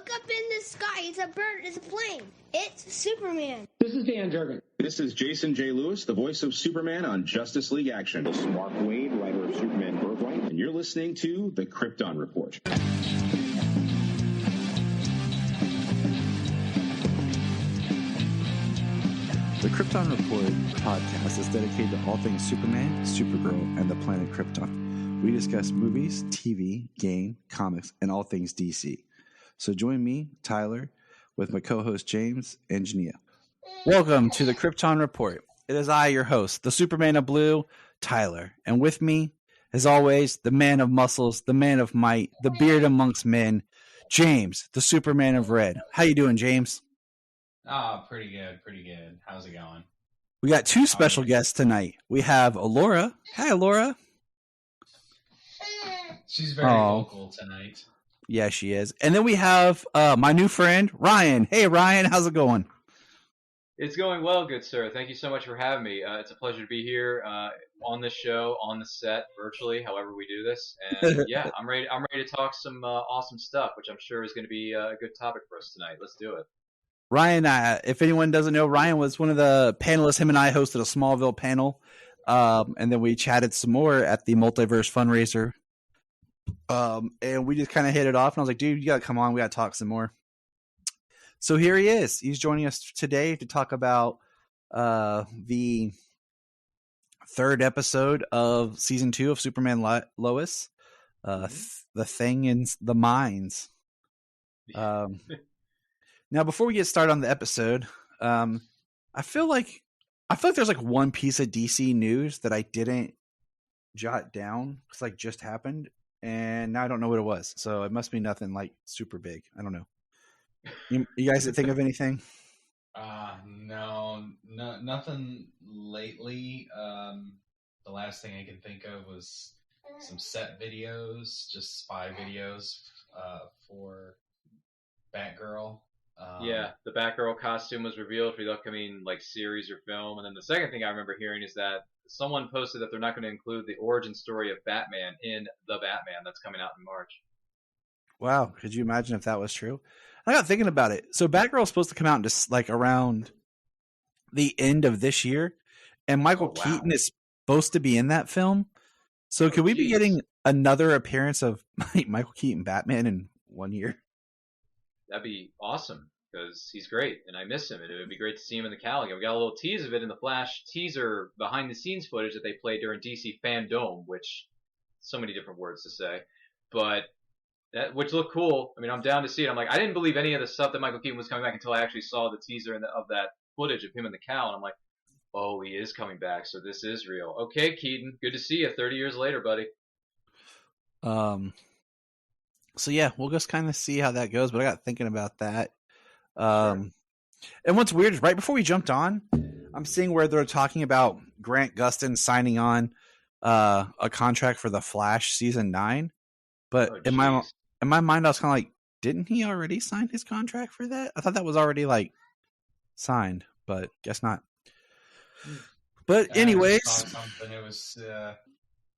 Look up in the sky. It's a bird. It's a plane. It's Superman. This is Dan Jurgen. This is Jason J. Lewis, the voice of Superman on Justice League Action. This is Mark Wade, writer of Superman Birthright. And you're listening to The Krypton Report. The Krypton Report podcast is dedicated to all things Superman, Supergirl, and the planet Krypton. We discuss movies, TV, game, comics, and all things DC. So join me, Tyler, with my co-host James and Jania. Welcome to the Krypton Report. It is I, your host, the Superman of Blue, Tyler. And with me, as always, the man of muscles, the man of might, the beard amongst men, James, the Superman of Red. How you doing, James? Oh, pretty good. How's it going? We got two special guests tonight. We have Alora. Hi, Alora. She's very vocal tonight. Yeah, she is. And then we have my new friend, Ryan. Hey, Ryan, how's it going? It's going well, good sir. Thank you so much for having me. It's a pleasure to be here on the show, on the set, virtually, however we do this. And yeah, I'm ready to talk some awesome stuff, which I'm sure is going to be a good topic for us tonight. Let's do it. Ryan, if anyone doesn't know, Ryan was one of the panelists. Him and I hosted a Smallville panel, and then we chatted some more at the Multiverse fundraiser. And we just kind of hit it off, and I was like, dude, you got to come on. We got to talk some more. So here he is. He's joining us today to talk about the third episode of season 2 of Superman Lois, The Thing in the Mines. Now, before we get started on the episode, I feel like there's like one piece of DC news that I didn't jot down because like just happened, and now I don't know what it was. So it must be nothing like super big. I don't know. You guys think of anything? No, nothing lately. The last thing I can think of was some set videos, just spy videos for Batgirl. Yeah, the Batgirl costume was revealed for the upcoming like series or film, and then the second thing I remember hearing is that someone posted that they're not going to include the origin story of Batman in The Batman that's coming out in March. Wow, could you imagine if that was true? I got thinking about it. So Batgirl's supposed to come out just like around the end of this year, and Michael Keaton is supposed to be in that film. So could we be getting another appearance of Michael Keaton Batman in 1 year? That'd be awesome because he's great, and I miss him, and it would be great to see him in the Cal again. We got a little tease of it in the Flash teaser behind-the-scenes footage that they played during DC Fandom, which so many different words to say, but which looked cool. I mean, I'm down to see it. I'm like, I didn't believe any of the stuff that Michael Keaton was coming back until I actually saw the teaser of that footage of him in the Cal, and I'm like, oh, he is coming back, so this is real. Okay, Keaton, good to see you 30 years later, buddy. So yeah, we'll just kind of see how that goes. But I got thinking about that. And what's weird is right before we jumped on, I'm seeing where they're talking about Grant Gustin signing on a contract for the Flash season 9. But in my mind, I was kind of like, didn't he already sign his contract for that? I thought that was already like signed, but guess not. But anyways, something. It was.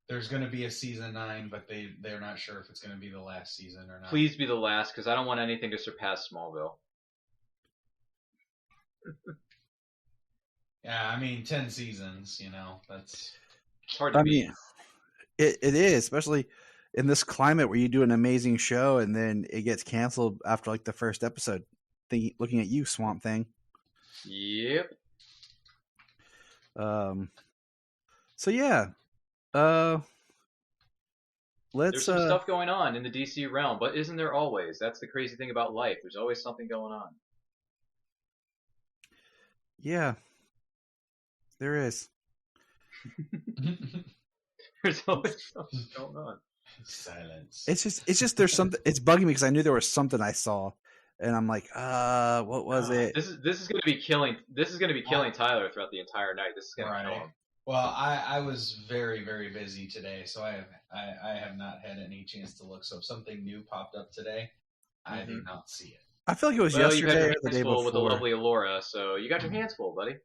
There's going to be a season 9, but they're not sure if it's going to be the last season or not. Please be the last, because I don't want anything to surpass Smallville. Yeah, I mean, 10 seasons, that's hard to beat. Mean, it is, especially in this climate where you do an amazing show and then it gets canceled after like the first episode. Looking at you, Swamp Thing. Yep. So yeah. There's some stuff going on in the DC realm, but isn't there always? That's the crazy thing about life. There's always something going on. Yeah, there is. There's always something going on. Silence. It's just there's something. It's bugging me because I knew there was something I saw, and I'm like, what was it? This is going to be killing. This is going to be killing Tyler throughout the entire night. This is going to kill him. Well, I was very, very busy today, so I have not had any chance to look. So if something new popped up today, I did not see it. I feel like it was yesterday or the day before. With the lovely Alora, so you got your hands full, buddy.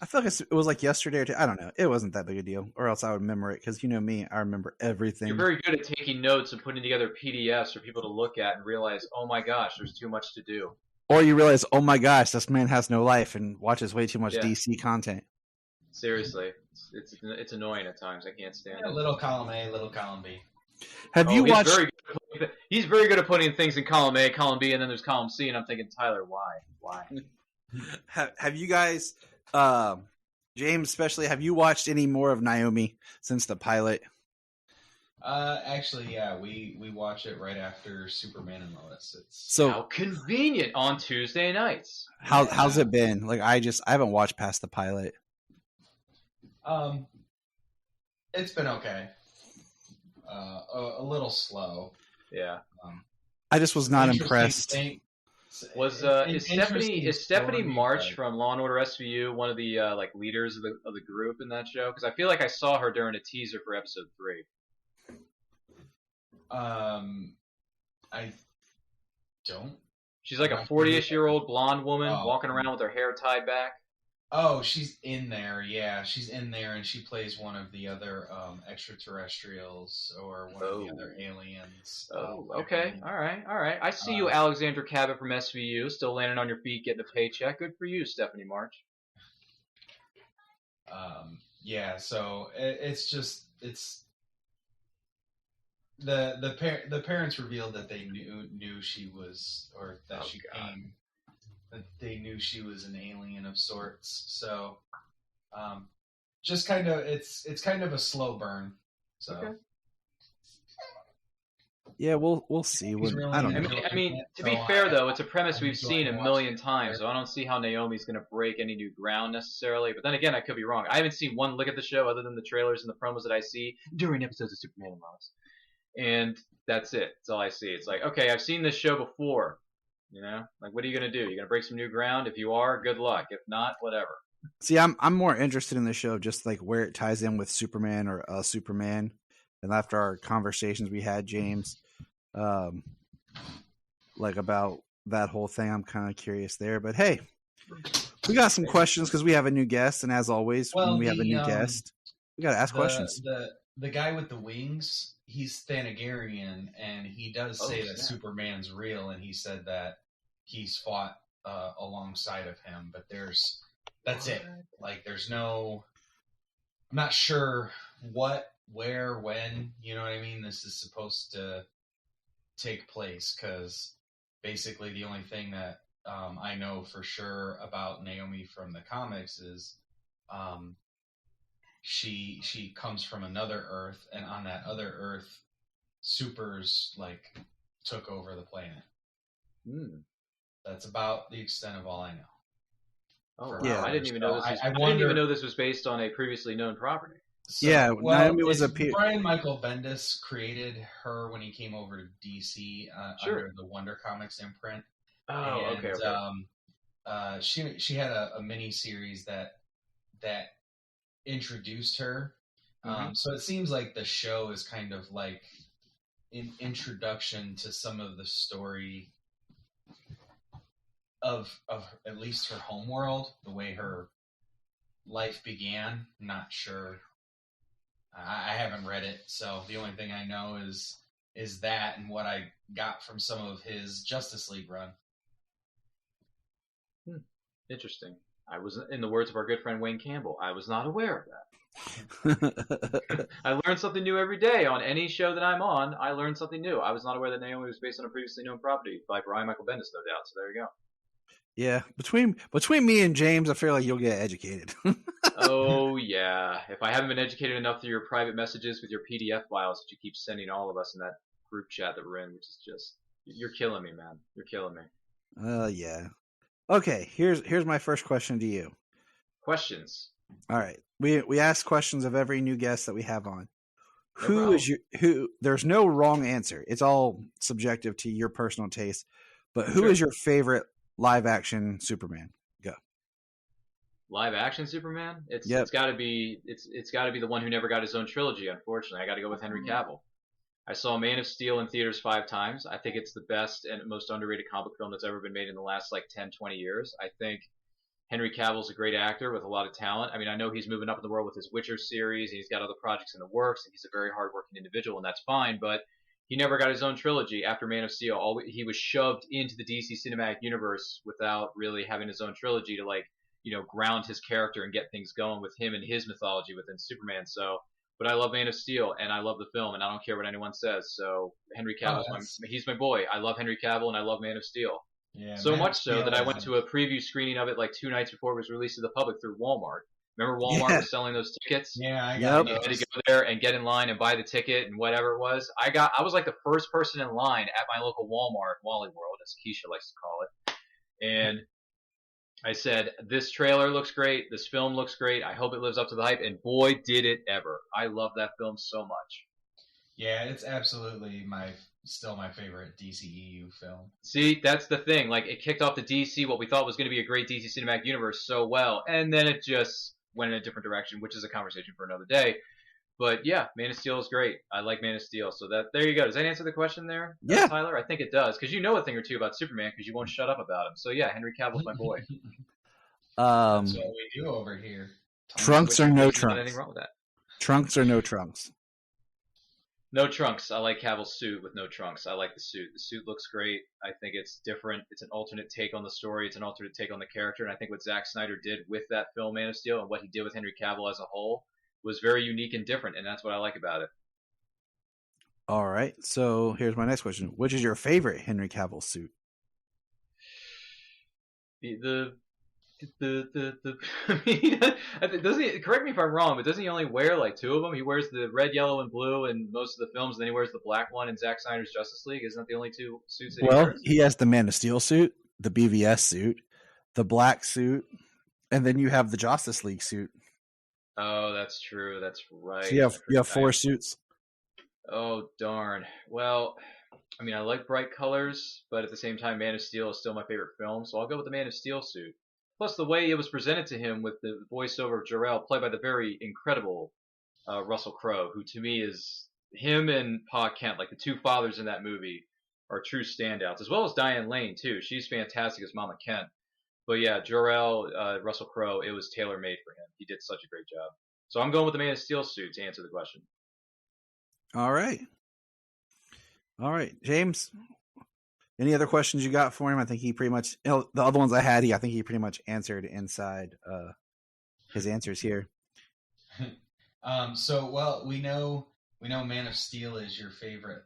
I feel like it was like yesterday or two. I don't know. It wasn't that big a deal, or else I would remember it because you know me, I remember everything. You're very good at taking notes and putting together PDFs for people to look at and realize, oh my gosh, there's too much to do. Or you realize, oh my gosh, this man has no life and watches way too much Yeah. DC content. Seriously, it's annoying at times. I can't stand Yeah, it. little column A, little column B. Have you watched? He's very good at putting things in column A, column B, and then there's column C, and I'm thinking, Tyler, why? Have you guys, James especially, have you watched any more of Naomi since the pilot? Actually, yeah, we watch it right after Superman and Lois. It's So How convenient on Tuesday nights. how's it been? Like I haven't watched past the pilot. it's been okay. A little slow. Yeah. I just was not Interesting impressed. thing- Was it's is interesting Stephanie story, March but- from Law and Order SVU one of the like leaders of the group in that show? Because I feel like I saw her during a teaser for episode 3. I don't. She's like a 40-ish-year-old blonde woman Oh. walking around with her hair tied back. Oh, she's in there. Yeah, she's in there, and she plays one of the other extraterrestrials or one of the other aliens. Oh, okay. All right. I see you, Alexandra Cabot from SVU, still landing on your feet, getting a paycheck. Good for you, Stephanie March. Yeah, so it's the parents revealed that they knew she was, or that Oh, she God. came, that they knew she was an alien of sorts. So, just kind of it's kind of a slow burn. So. Okay. Yeah, we'll see. He's really I don't I know. mean, to be So fair though, it's a premise I'm we've enjoying seen a watching million it. times, so I don't see how Naomi's going to break any new ground necessarily. But then again, I could be wrong. I haven't seen one look at the show other than the trailers and the promos that I see during episodes of Superman and Lois, and that's it. That's all I see. It's like, okay, I've seen this show before. You know, like what are you going to do? You're going to break some new ground? If you are, good luck. If not, whatever. See, I'm more interested in the show just like where it ties in with Superman or Superman. And after our conversations we had, James, like about that whole thing, I'm kind of curious there. But hey, we got some questions because we have a new guest, and as always, when we have a new guest, we got to ask questions. The guy with the wings, he's Thanagarian, and he does say that snap. Superman's real, and he said that he's fought alongside of him. But that's it. Like, there's no. I'm not sure what, where, when. You know what I mean? This is supposed to take place because basically the only thing that I know for sure about Naomi from the comics is she comes from another Earth, and on that other Earth, supers like took over the planet. That's about the extent of all I know. Oh, wow. Yeah. I didn't even know this. I I didn't wonder- even know this was based on a previously known property. So, Yeah, Naomi was it's a Brian Michael Bendis created her when he came over to DC Sure. under the Wonder Comics imprint. Oh, And, okay. she had a mini series that introduced her. So it seems like the show is kind of like an introduction to some of the story of at least her homeworld, the way her life began. I'm not sure. I haven't read it, so the only thing I know is that and what I got from some of his Justice League run. Interesting. I was, in the words of our good friend Wayne Campbell, I was not aware of that. I learn something new every day on any show that I'm on. I learn something new. I was not aware that Naomi was based on a previously known property by Brian Michael Bendis, no doubt. So there you go. Yeah, between me and James, I feel like you'll get educated. Oh yeah. If I haven't been educated enough through your private messages with your PDF files that you keep sending all of us in that group chat that we're in, which is just, you're killing me, man. You're killing me. Yeah. Okay, here's my first question to you. Questions. All right, we ask questions of every new guest that we have on. No Who problem. is who? There's no wrong answer. It's all subjective to your personal taste. But who is Sure. your favorite live action Superman? Go. Live action Superman? It's Yep. it's got to be the one who never got his own trilogy. Unfortunately, I got to go with Henry Cavill. I saw Man of Steel in theaters 5 times. I think it's the best and most underrated comic film that's ever been made in the last like 10, 20 years. I think Henry Cavill's a great actor with a lot of talent. I mean, I know he's moving up in the world with his Witcher series, and he's got other projects in the works, and he's a very hardworking individual, and that's fine. But he never got his own trilogy after Man of Steel. He was shoved into the DC Cinematic Universe without really having his own trilogy to ground his character and get things going with him and his mythology within Superman. So, but I love Man of Steel and I love the film, and I don't care what anyone says. So Henry Cavill, he's my boy. I love Henry Cavill and I love Man of Steel. Yeah, so much so that I went to a preview screening of it like 2 nights before it was released to the public through Walmart. Remember Walmart was selling those tickets? Yeah, I got You had to go there and get in line and buy the ticket and whatever it was. I was like the first person in line at my local Walmart, Wally World, as Keisha likes to call it. And I said, this trailer looks great. This film looks great. I hope it lives up to the hype. And boy, did it ever. I love that film so much. Yeah, it's absolutely still my favorite DCEU film. See, that's the thing. Like, it kicked off the DC, what we thought was going to be a great DC Cinematic Universe so well. And then it just went in a different direction, which is a conversation for another day. But yeah, Man of Steel is great. I like Man of Steel. So there you go. Does that answer the question there, Tyler? I think it does, because you know a thing or two about Superman because you won't shut up about him. So yeah, Henry Cavill's my boy. That's what we do over here. Trunks or no trunks? Anything wrong with that? Trunks or no trunks? No trunks. I like Cavill's suit with no trunks. I like the suit. The suit looks great. I think it's different. It's an alternate take on the story. It's an alternate take on the character. And I think what Zack Snyder did with that film, Man of Steel, and what he did with Henry Cavill as a whole was very unique and different. And that's what I like about it. All right. So here's my next question. Which is your favorite Henry Cavill suit? I mean, doesn't he, correct me if I'm wrong, but doesn't he only wear like 2 of them? He wears the red, yellow, and blue in most of the films, and then he wears the black one in Zack Snyder's Justice League. Isn't that the only 2 suits that he wears? He has the Man of Steel suit, the BVS suit, the black suit, and then you have the Justice League suit. Oh, that's true. That's right. So you have 4 suits. Oh, darn. Well, I mean, I like bright colors, but at the same time, Man of Steel is still my favorite film, so I'll go with the Man of Steel suit. Plus, the way it was presented to him with the voiceover of Jor-El, played by the very incredible Russell Crowe, who to me is him and Pa Kent, like the 2 fathers in that movie, are true standouts, as well as Diane Lane, too. She's fantastic as Mama Kent. But yeah, Jor-El, Russell Crowe, it was tailor-made for him. He did such a great job. So I'm going with the Man of Steel suit to answer the question. All right. James, any other questions you got for him? I think he pretty much, the other ones I had, I think he pretty much answered inside his answers here. So we know Man of Steel is your favorite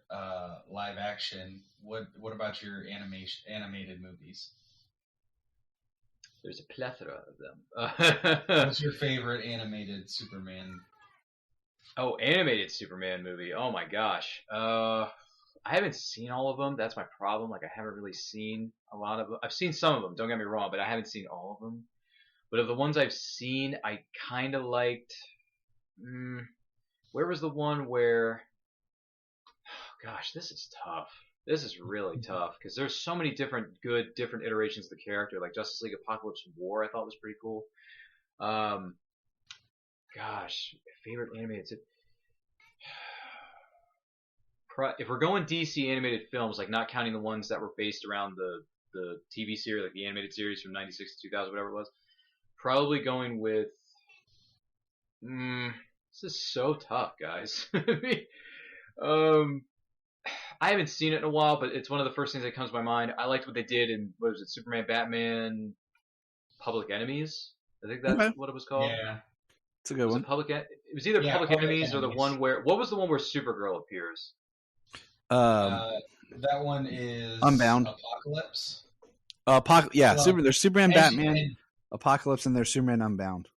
live action. What about your animated movies? There's a plethora of them. What's your favorite animated Superman? Oh, animated Superman movie. Oh my gosh. I haven't seen all of them. That's my problem. Like, I haven't really seen a lot of them. I've seen some of them, don't get me wrong, but I haven't seen all of them. But of the ones I've seen, I kind of liked... where was the one where... Oh, gosh, this is tough. This is really tough, because there's so many different iterations of the character. Like Justice League Apocalypse War, I thought was pretty cool. Gosh, favorite animated... If we're going DC animated films, like not counting the ones that were based around the TV series, like the animated series from 96 to 2000, whatever it was, probably going with... this is so tough, guys. I haven't seen it in a while, but it's one of the first things that comes to my mind. I liked what they did in, what was it, Superman, Batman, Public Enemies? I think that's what it was called. Yeah. It's a good one. It was either Public Enemies or the one where... What was the one where Supergirl appears? That one is Unbound. Apocalypse. There's Superman, Batman, Apocalypse, and there's Superman Unbound.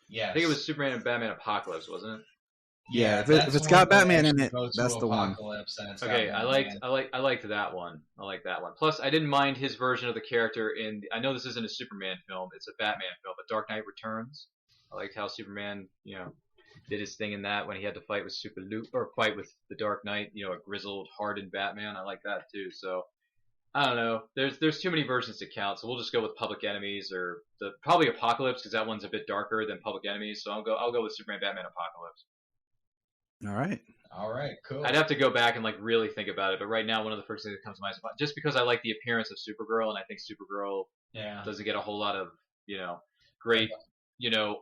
Yeah, I think it was Superman and Batman Apocalypse, wasn't it? Yeah, if it's got Batman in it, that's the one. Okay, I liked that one. I like that one. Plus, I didn't mind his version of the character in... I know this isn't a Superman film; it's a Batman film, but Dark Knight Returns. I liked how Superman, did his thing in that when he had to fight with fight with the Dark Knight, a grizzled, hardened Batman. I like that too. So I don't know. There's too many versions to count. So we'll just go with Public Enemies or probably Apocalypse, because that one's a bit darker than Public Enemies. So I'll go with Superman, Batman, Apocalypse. All right, cool. I'd have to go back and really think about it. But right now, one of the first things that comes to mind is just because I like the appearance of Supergirl, and I think Supergirl doesn't get a whole lot of great,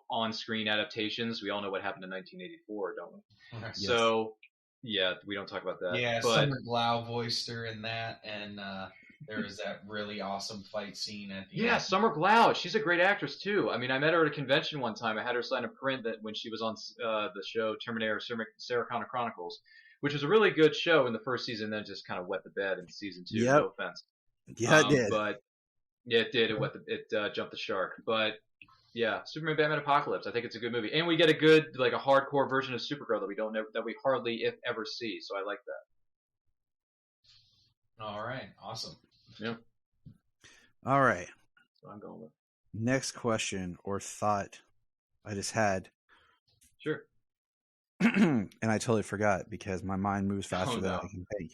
on-screen adaptations. We all know what happened in 1984, don't we? Yes. So, yeah, we don't talk about that. Yeah, but Summer Glau voiced her in that, and there was that really awesome fight scene at the end. Summer Glau, she's a great actress too. I mean, I met her at a convention one time. I had her sign a print that when she was on the show Terminator: Sarah Connor Chronicles, which was a really good show in the first season. Then just kind of wet the bed in season 2. Yep. No offense. Yeah, it did. But yeah, it did. It jumped the shark. But yeah, Superman, Batman, Apocalypse. I think it's a good movie, and we get a good, like, a hardcore version of Supergirl that we hardly, if ever, see. So I like that. All right, awesome. Yeah. All right. That's what I'm going with. Next question or thought I just had, Sure. and I totally forgot because my mind moves faster than no. I can think.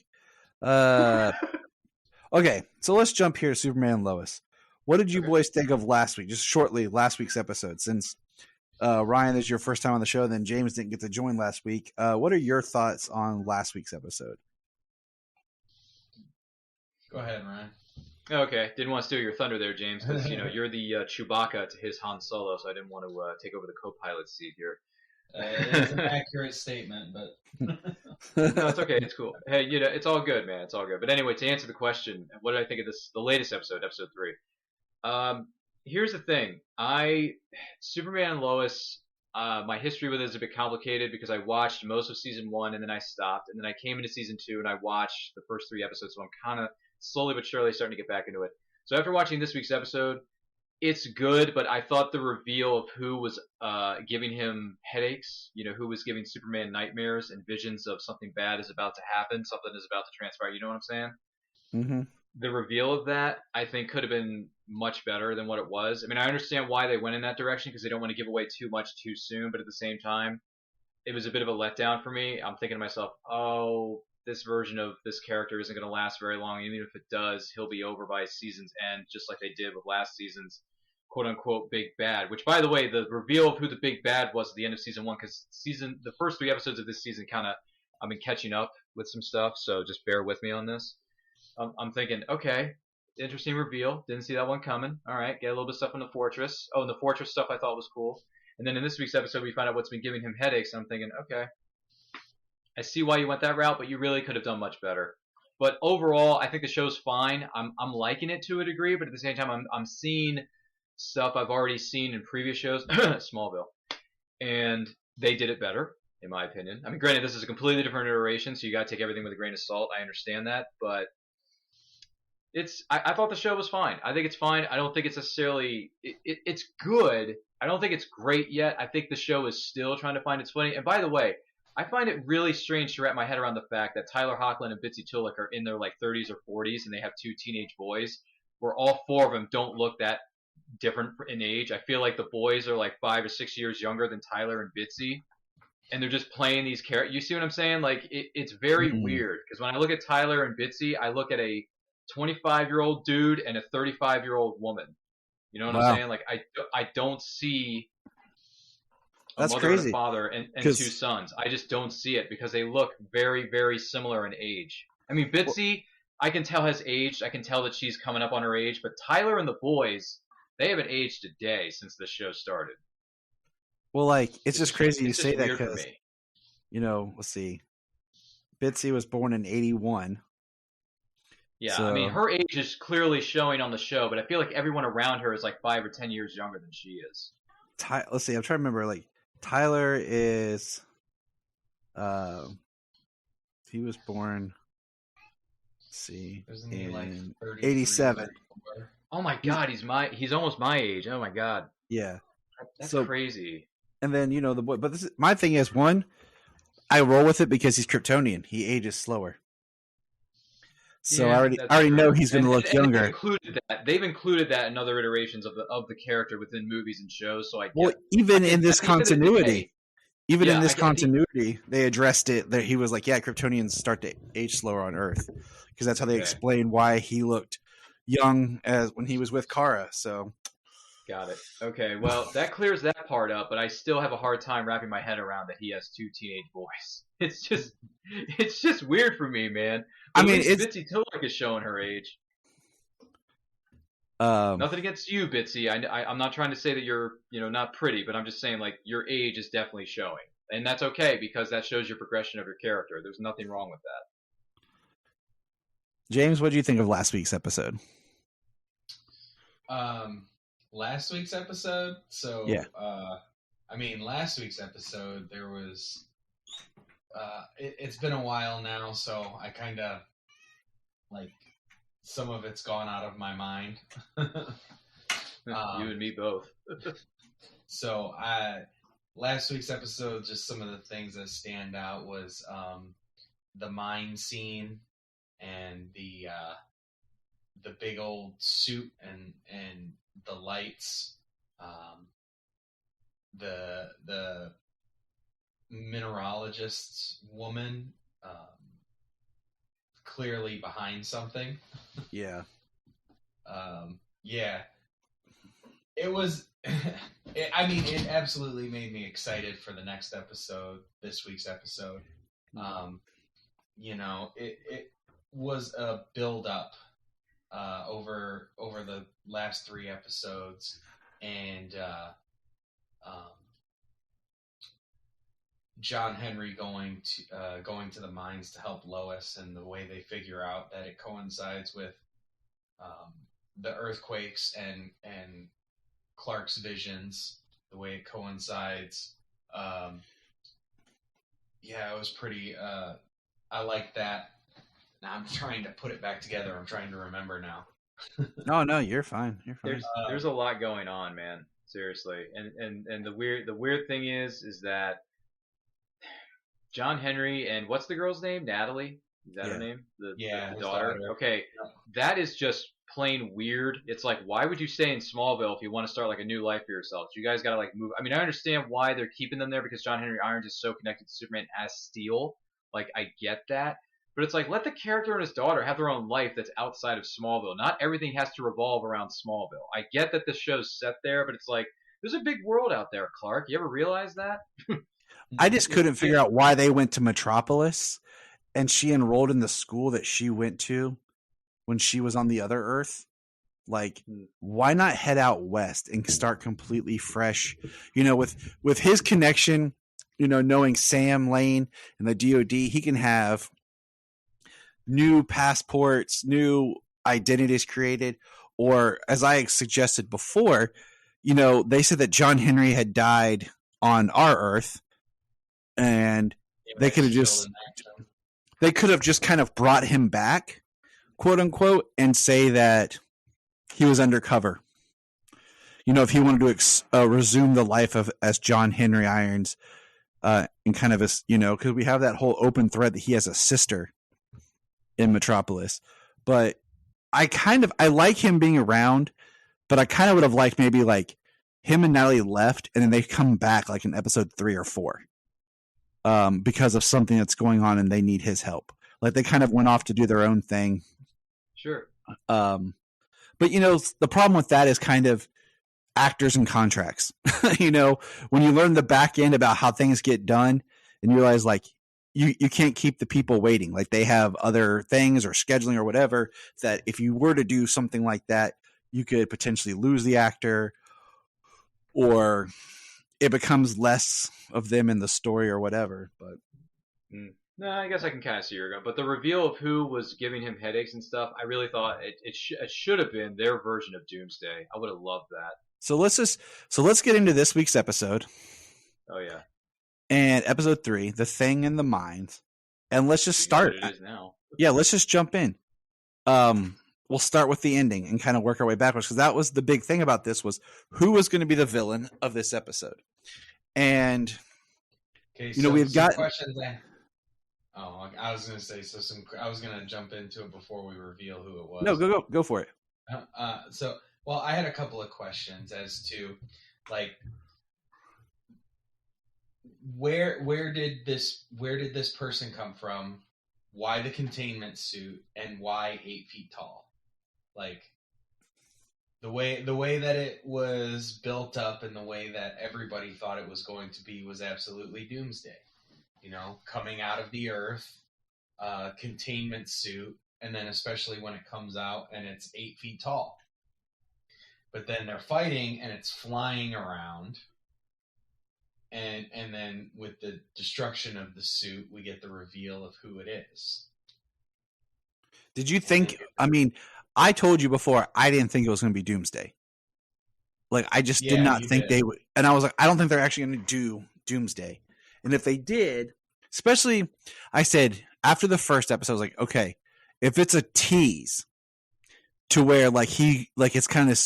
Okay, so let's jump here to Superman and Lois. What did you boys think of last week? Just shortly, last week's episode. Since Ryan, this is your first time on the show, then James didn't get to join last week. What are your thoughts on last week's episode? Go ahead, Ryan. Okay, didn't want to steal your thunder there, James, because you're the Chewbacca to his Han Solo, so I didn't want to take over the co-pilot seat here. It's an accurate statement, but No, it's okay. It's cool. Hey, it's all good, man. It's all good. But anyway, to answer the question, what did I think of the latest episode, episode 3? Here's the thing. Superman and Lois, my history with it is a bit complicated because I watched most of season 1 and then I stopped, and then I came into season 2 and I watched the first 3 episodes, so I'm kind of slowly but surely starting to get back into it. So after watching this week's episode, it's good, but I thought the reveal of who was giving him headaches, who was giving Superman nightmares and visions of something bad is about to happen, something is about to transpire, you know what I'm saying? Mm-hmm. The reveal of that, I think, could have been much better than what it was. I mean, I understand why they went in that direction because they don't want to give away too much too soon, but at the same time, it was a bit of a letdown for me. I'm thinking to myself, oh, this version of this character isn't going to last very long. Even if it does, he'll be over by season's end, just like they did with last season's quote-unquote big bad. Which, by the way, the reveal of who the big bad was at the end of season 1, because the first 3 episodes of this season I've been catching up with some stuff, so just bear with me on this. I'm thinking, okay, interesting reveal. Didn't see that one coming. All right, get a little bit of stuff in the Fortress. Oh, and the Fortress stuff I thought was cool. And then in this week's episode, we find out what's been giving him headaches. I'm thinking, okay, I see why you went that route, but you really could have done much better. But overall, I think the show's fine. I'm liking it to a degree, but at the same time, I'm seeing stuff I've already seen in previous shows, Smallville, and they did it better, in my opinion. I mean, granted, this is a completely different iteration, so you got to take everything with a grain of salt. I understand that, but I thought the show was fine. I think it's fine. I don't think it's necessarily it's good. I don't think it's great yet. I think the show is still trying to find its footing. And by the way, I find it really strange to wrap my head around the fact that Tyler Hoechlin and Bitsy Tulloch are in their 30s or 40s, and they have 2 teenage boys, where all 4 of them don't look that different in age. I feel like the boys are 5 or 6 years younger than Tyler and Bitsy, and they're just playing these characters. You see what I'm saying? It's very weird, because when I look at Tyler and Bitsy, I look at a 25-year-old dude and a 35-year-old woman. You know what I'm saying? I don't see a mother and a father and 2 sons. I just don't see it because they look very, very similar in age. I mean, Bitsy, I can tell has aged. I can tell that she's coming up on her age. But Tyler and the boys, they haven't aged a day since the show started. Well, it's just crazy you say that because, me. Let's see. Bitsy was born in 81. Yeah, so, I mean, her age is clearly showing on the show, but I feel like everyone around her is 5 or 10 years younger than she is. Let's see. I'm trying to remember. Tyler is, he was born. Let's see, in 87. Oh my God, he's almost my age. Oh my God. Yeah, that's crazy. And then the boy. But my thing is, one, I roll with it because he's Kryptonian. He ages slower. So I already know he's going to look younger. They've included that in other iterations of the character within movies and shows. So even in this continuity, they addressed it. That he was Kryptonians start to age slower on Earth because that's how they explain why he looked young as when he was with Kara. So. Got it. Okay, well, that clears that part up, but I still have a hard time wrapping my head around that he has 2 teenage boys. It's just weird for me, man. But I mean, Bitsy Tulloch is showing her age. Nothing against you, Bitsy. I'm not trying to say that you're, not pretty, but I'm just saying like your age is definitely showing, and that's okay because that shows your progression of your character. There's nothing wrong with that. James, what do you think of last week's episode? Last week's episode. So yeah. Last week's episode there was. It's been a while now, so I kind of like some of it's gone out of my mind. You and me both. So last week's episode, just some of the things that stand out was the mine scene and the big old suit and the lights, the mineralogist's woman, clearly behind something. Yeah. Yeah. It was. It absolutely made me excited for the next episode, this week's episode. It was a build up over the last 3 episodes, and John Henry going to the mines to help Lois, and the way they figure out that it coincides with the earthquakes and Clark's visions, the way it coincides. It was pretty. I like that. Now I'm trying to put it back together. I'm trying to remember now. No, you're fine. You're fine. There's a lot going on, man. Seriously, and the weird thing is that John Henry and what's the girl's name? Natalie? Is that her name? The daughter. Okay, that is just plain weird. It's like, why would you stay in Smallville if you want to start like a new life for yourself? You guys gotta like move. I mean, I understand why they're keeping them there because John Henry Irons is so connected to Superman as Steel. Like, I get that. But it's like, let the character and his daughter have their own life that's outside of Smallville. Not everything has to revolve around Smallville. I get that the show's set there, but it's like, there's a big world out there, Clark. You ever realize that? I just couldn't figure out why they went to Metropolis and she enrolled in the school that she went to when she was on the other Earth. Like, why not head out west and start completely fresh? With his connection, knowing Sam Lane and the DOD, he can have new passports, new identities created, or as I suggested before, they said that John Henry had died on our Earth, and they could have just kind of brought him back, quote unquote, and say that he was undercover. If he wanted to resume the life as John Henry Irons, and kind of because we have that whole open thread that he has a sister in Metropolis. But I like him being around, but I kind of would have liked maybe like him and Natalie left and then they come back like in episode 3 or 4 because of something that's going on and they need his help. Like they kind of went off to do their own thing. Sure. But the problem with that is kind of actors and contracts. When you learn the back end about how things get done and you realize like you can't keep the people waiting. Like they have other things or scheduling or whatever that if you were to do something like that, you could potentially lose the actor or it becomes less of them in the story or whatever. But no, I guess I can kind of see where you're going. But the reveal of who was giving him headaches and stuff, I really thought it should have been their version of Doomsday. I would have loved that. So let's get into this week's episode. Oh yeah. And episode 3, The Thing in the Mines. And let's just start. It is now. Yeah, let's just jump in. We'll start with the ending and kind of work our way backwards because that was the big thing about this was who was going to be the villain of this episode. And we've got questions. I was going to say I was going to jump into it before we reveal who it was. No, go for it. I had a couple of questions as to like where did this person come from? Why the containment suit and why 8 feet tall? Like the way that it was built up and the way that everybody thought it was going to be was absolutely Doomsday. Coming out of the earth, containment suit, and then especially when it comes out and it's 8 feet tall. but then they're fighting and it's flying around. And then with the destruction of the suit, we get the reveal of who it is. Did you think? I mean, I told you before I didn't think it was going to be Doomsday. Like I just did not think they would, and I was like, I don't think they're actually going to do Doomsday. And if they did, especially, I said after the first episode, I was like, okay, if it's a tease to where like it's kind of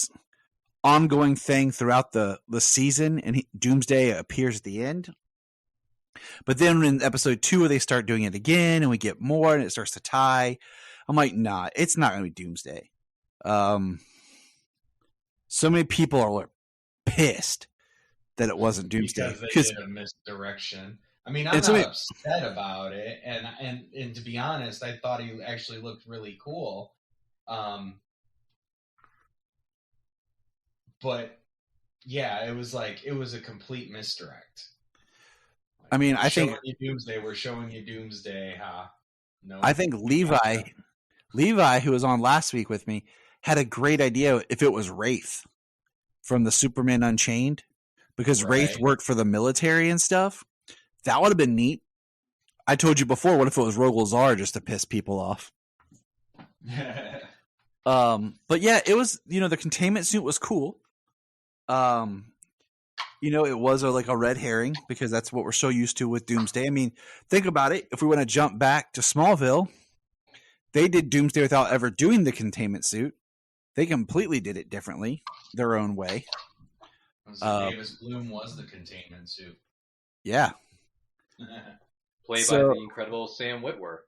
ongoing thing throughout the season, and Doomsday appears at the end. But then in episode 2, they start doing it again, and we get more, and it starts to tie. I'm like, nah, it's not going to be Doomsday. So many people are pissed that it wasn't Doomsday because they did a misdirection. I mean, I'm not upset about it, and to be honest, I thought he actually looked really cool. But yeah, it was a complete misdirect. I mean, I think we're showing you Doomsday, huh? No, I think Levi, who was on last week with me, had a great idea if it was Wraith from the Superman Unchained, because Wraith worked for the military and stuff. That would have been neat. I told you before, what if it was Rogue Lazar just to piss people off? But yeah, it was, the containment suit was cool. It was a red herring because that's what we're so used to with Doomsday. I mean, think about it. If we want to jump back to Smallville, they did Doomsday without ever doing the containment suit. They completely did it differently, their own way. Davis Bloom was the containment suit. Yeah. Played by the incredible Sam Witwer.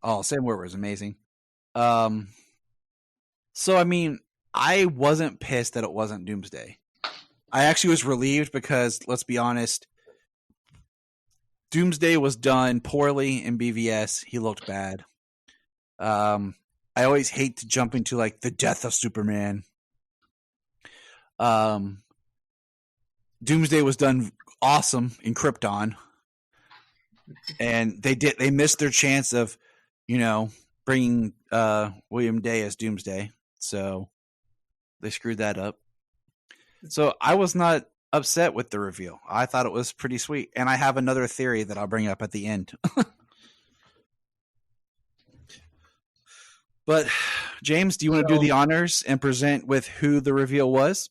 Oh, Sam Witwer is amazing. So, I mean, I wasn't pissed that it wasn't Doomsday. I actually was relieved because, let's be honest, Doomsday was done poorly in BVS. He looked bad. I always hate to jump into the death of Superman. Doomsday was done awesome in Krypton, and they missed their chance of, bringing William Day as Doomsday, so they screwed that up. So I was not upset with the reveal. I thought it was pretty sweet, and I have another theory that I'll bring up at the end. But James, do you want to do the honors and present with who the reveal was?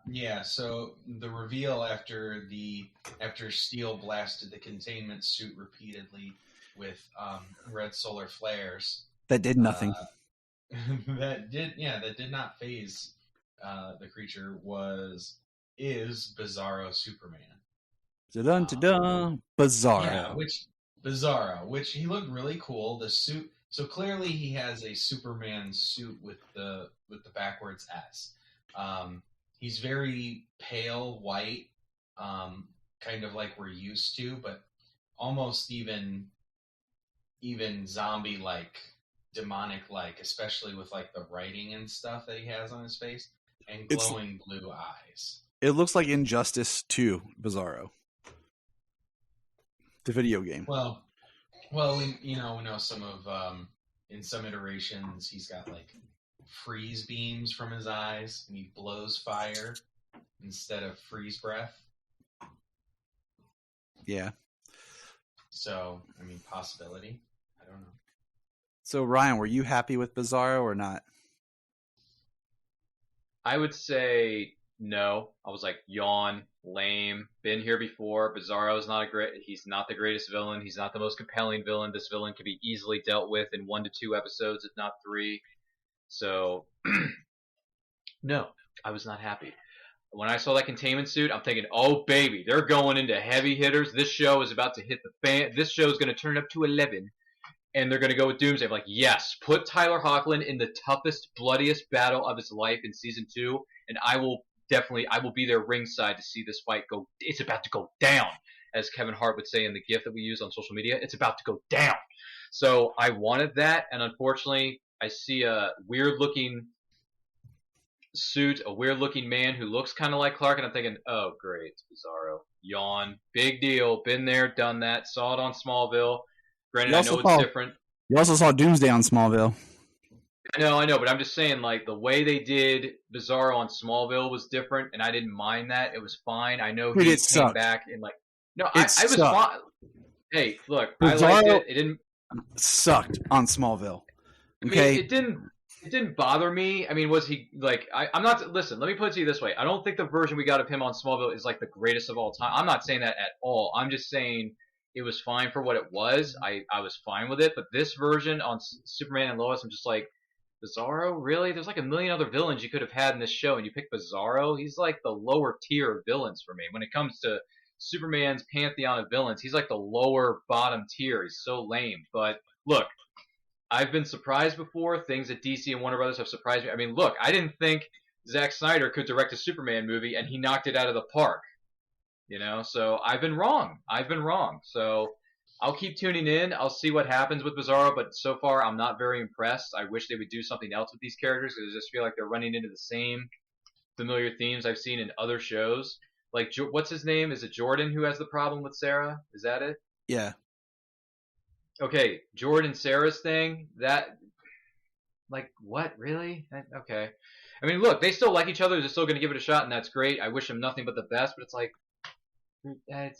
Yeah. So the reveal after Steel blasted the containment suit repeatedly with red solar flares. That did nothing. That did not phase the creature. Is Bizarro Superman. Bizarro. Yeah, Bizarro, which he looked really cool. The suit. So clearly he has a Superman suit with the backwards S. He's very pale white, kind of like we're used to, but almost even zombie-like, demonic-like, especially with the writing and stuff that he has on his face, and glowing blue eyes. It looks like Injustice 2 Bizarro, the video game. Well, we know some of in some iterations he's got freeze beams from his eyes, and he blows fire instead of freeze breath. Yeah. So, I mean, possibility. I don't know. So, Ryan, were you happy with Bizarro or not? I would say no. I was like, yawn, lame, been here before. Bizarro's he's not the greatest villain. He's not the most compelling villain. This villain can be easily dealt with in 1 to 2 episodes, if not 3. So, no, I was not happy. When I saw that containment suit, I'm thinking, oh, baby, they're going into heavy hitters. This show is about to hit the fan. This show is going to turn up to 11, and they're going to go with Doomsday. I'm like, yes, put Tyler Hoechlin in the toughest, bloodiest battle of his life in season 2, and I will be there ringside to see this fight go. It's about to go down, as Kevin Hart would say in the GIF that we use on social media. It's about to go down. So I wanted that, and unfortunately, I see a weird-looking suit, a weird-looking man who looks kind of like Clark, and I'm thinking, oh, great, Bizarro. Yawn. Big deal. Been there, done that. Saw it on Smallville. Granted, I know it's different. You also saw Doomsday on Smallville. I know, but I'm just saying, like, the way they did Bizarro on Smallville was different, and I didn't mind that. It was fine. I know Dude, he it came sucked. back and, like, no, It I was sucked. fine. Hey, look, I liked Bizarro it. It didn't. sucked on Smallville. I mean, Okay, it didn't bother me. I mean, was he like? I'm not. Listen, let me put it to you this way. I don't think the version we got of him on Smallville is like the greatest of all time. I'm not saying that at all. I'm just saying it was fine for what it was. I was fine with it. But this version on Superman and Lois, I'm just like, Bizarro, really? There's like a million other villains you could have had in this show, and you pick Bizarro. He's like the lower tier of villains for me when it comes to Superman's pantheon of villains. He's like the lower bottom tier. He's so lame. But look, I've been surprised before. Things that DC and Warner Brothers have surprised me. I mean, look, I didn't think Zack Snyder could direct a Superman movie, and he knocked it out of the park. You know, so I've been wrong. So I'll keep tuning in. I'll see what happens with Bizarro, but so far I'm not very impressed. I wish they would do something else with these characters because I just feel like they're running into the same familiar themes I've seen in other shows. Like, what's his name? Is it Jordan who has the problem with Sarah? Is that it? yeah. Okay, Jordan Sarah's thing, that, like, what, really? Okay. I mean, look, they still like each other, they're still going to give it a shot, and that's great. I wish them nothing but the best, but it's like, I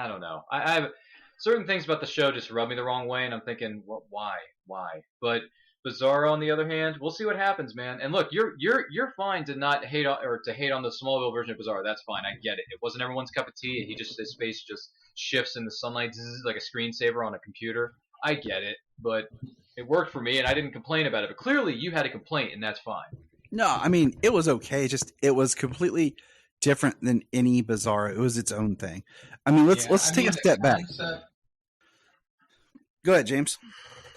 don't know. I have certain things about the show just rub me the wrong way, and I'm thinking, well, why? But Bizarro, on the other hand, we'll see what happens, man. And look, you're fine to not hate on, or to hate on the Smallville version of Bizarro. That's fine. I get it. It wasn't everyone's cup of tea. His face just shifts in the sunlight, like a screensaver on a computer. I get it, but it worked for me, and I didn't complain about it. But clearly, you had a complaint, and that's fine. No, I mean it was okay. Just it was completely different than any Bizarro. It was its own thing. I mean, let's take a step back. Go ahead, James.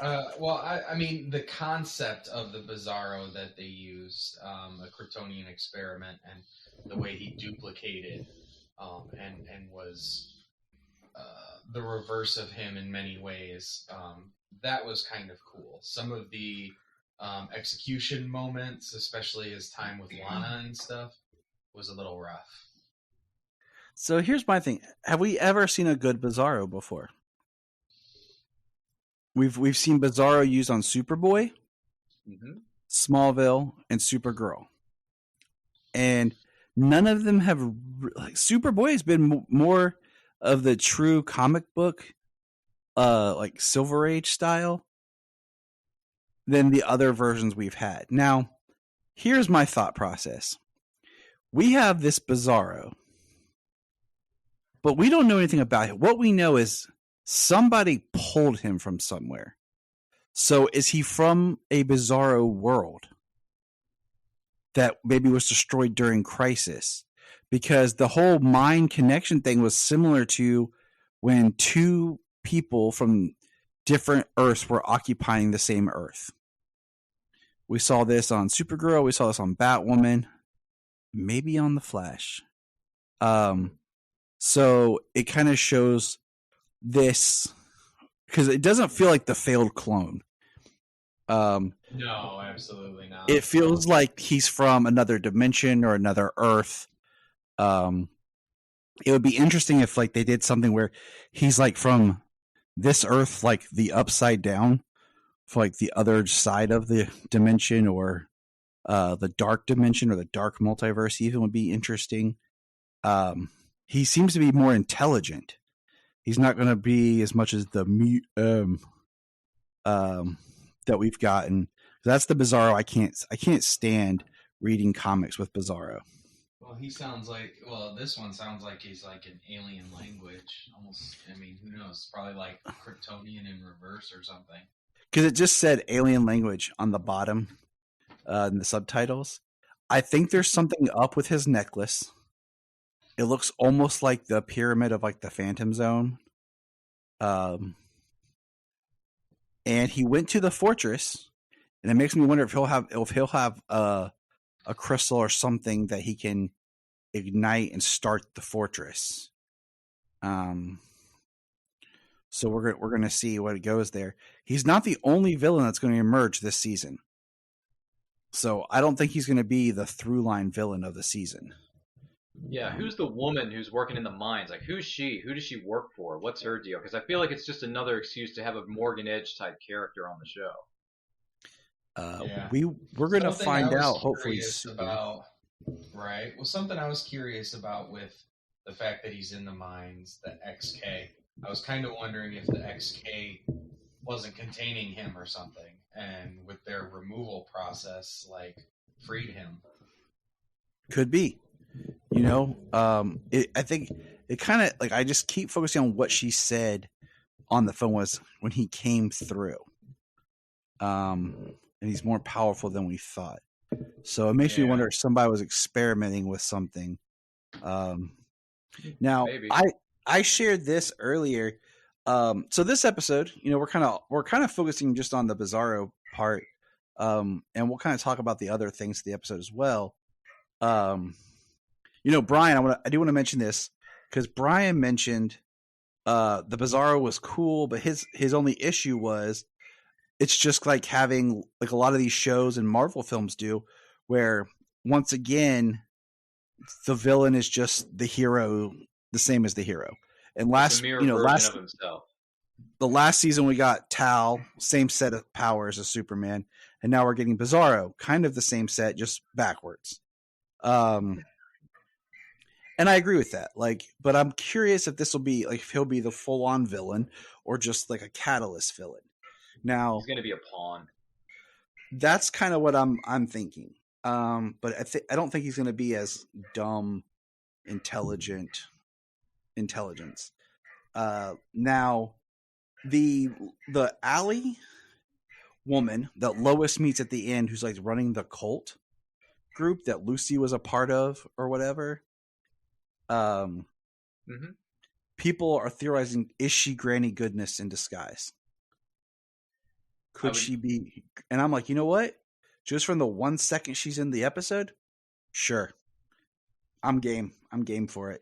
I mean, the concept of the Bizarro that they used, a Kryptonian experiment, and the way he duplicated and was the reverse of him in many ways, that was kind of cool. Some of the execution moments, especially his time with Lana and stuff, was a little rough. So here's my thing: have we ever seen a good Bizarro before? We've seen Bizarro used on Superboy, Smallville, and Supergirl, and none of them have. Like, Superboy has been more of the true comic book, like Silver Age style, than the other versions we've had. Now, here's my thought process: we have this Bizarro, but we don't know anything about him. What we know is somebody pulled him from somewhere. So is he from a Bizarro world that maybe was destroyed during Crisis? Because the whole mind connection thing was similar to when two people from different Earths were occupying the same Earth. We saw this on Supergirl. We saw this on Batwoman. Maybe on The Flash. So it kind of shows this, because it doesn't feel like the failed clone. No, absolutely not. It feels like he's from another dimension or another Earth. It would be interesting if like they did something where he's like from this Earth, like the upside down, for like the other side of the dimension, or the dark dimension, or the dark multiverse even would be interesting. He seems to be more intelligent. He's not going to be as much as the that we've gotten. That's the Bizarro I can't stand reading comics with Bizarro. Well, this one sounds like he's like an alien language. Almost, I mean, who knows? Probably like Kryptonian in reverse or something. Because it just said alien language on the bottom in the subtitles. I think there's something up with his necklace. It looks almost like the pyramid of like the Phantom Zone. And he went to the fortress, and it makes me wonder if he'll have a crystal or something that he can ignite and start the fortress. So we're going to see what goes there. He's not the only villain that's going to emerge this season. So I don't think he's going to be the through line villain of the season. Yeah, who's the woman who's working in the mines? Like, who's she? Who does she work for? What's her deal? Because I feel like it's just another excuse to have a Morgan Edge type character on the show. Yeah. We're gonna Something find I was out hopefully curious soon. about, right? Well, something I was curious about with the fact that he's in the mines, the XK. I was kind of wondering if the XK wasn't containing him or something, and with their removal process, like freed him. Could be, I think it kind of like I just keep focusing on what she said on the phone was when he came through. And he's more powerful than we thought. So it makes me wonder if somebody was experimenting with something. Now Maybe. I shared this earlier. So this episode, we're kind of focusing just on the Bizarro part. And we'll kind of talk about the other things of the episode as well. Brian, I do want to mention this because Brian mentioned the Bizarro was cool, but his only issue was it's just like having like a lot of these shows and Marvel films do, where once again the villain is just the hero, the same as the hero. And It's a mirror version of himself. The last season we got Tal, same set of powers as Superman, and now we're getting Bizarro, kind of the same set, just backwards. And I agree with that. But I'm curious if this will be like if he'll be the full-on villain or just like a catalyst villain. Now He's going to be a pawn. that's kind of what I'm thinking. But I don't think he's going to be as dumb, intelligence. Now the alley woman that Lois meets at the end, who's like running the cult group that Lucy was a part of or whatever. People are theorizing, is she Granny Goodness in disguise? Could she be? And I'm like, you know what? Just from the 1 second she's in the episode, sure. I'm game. I'm game for it.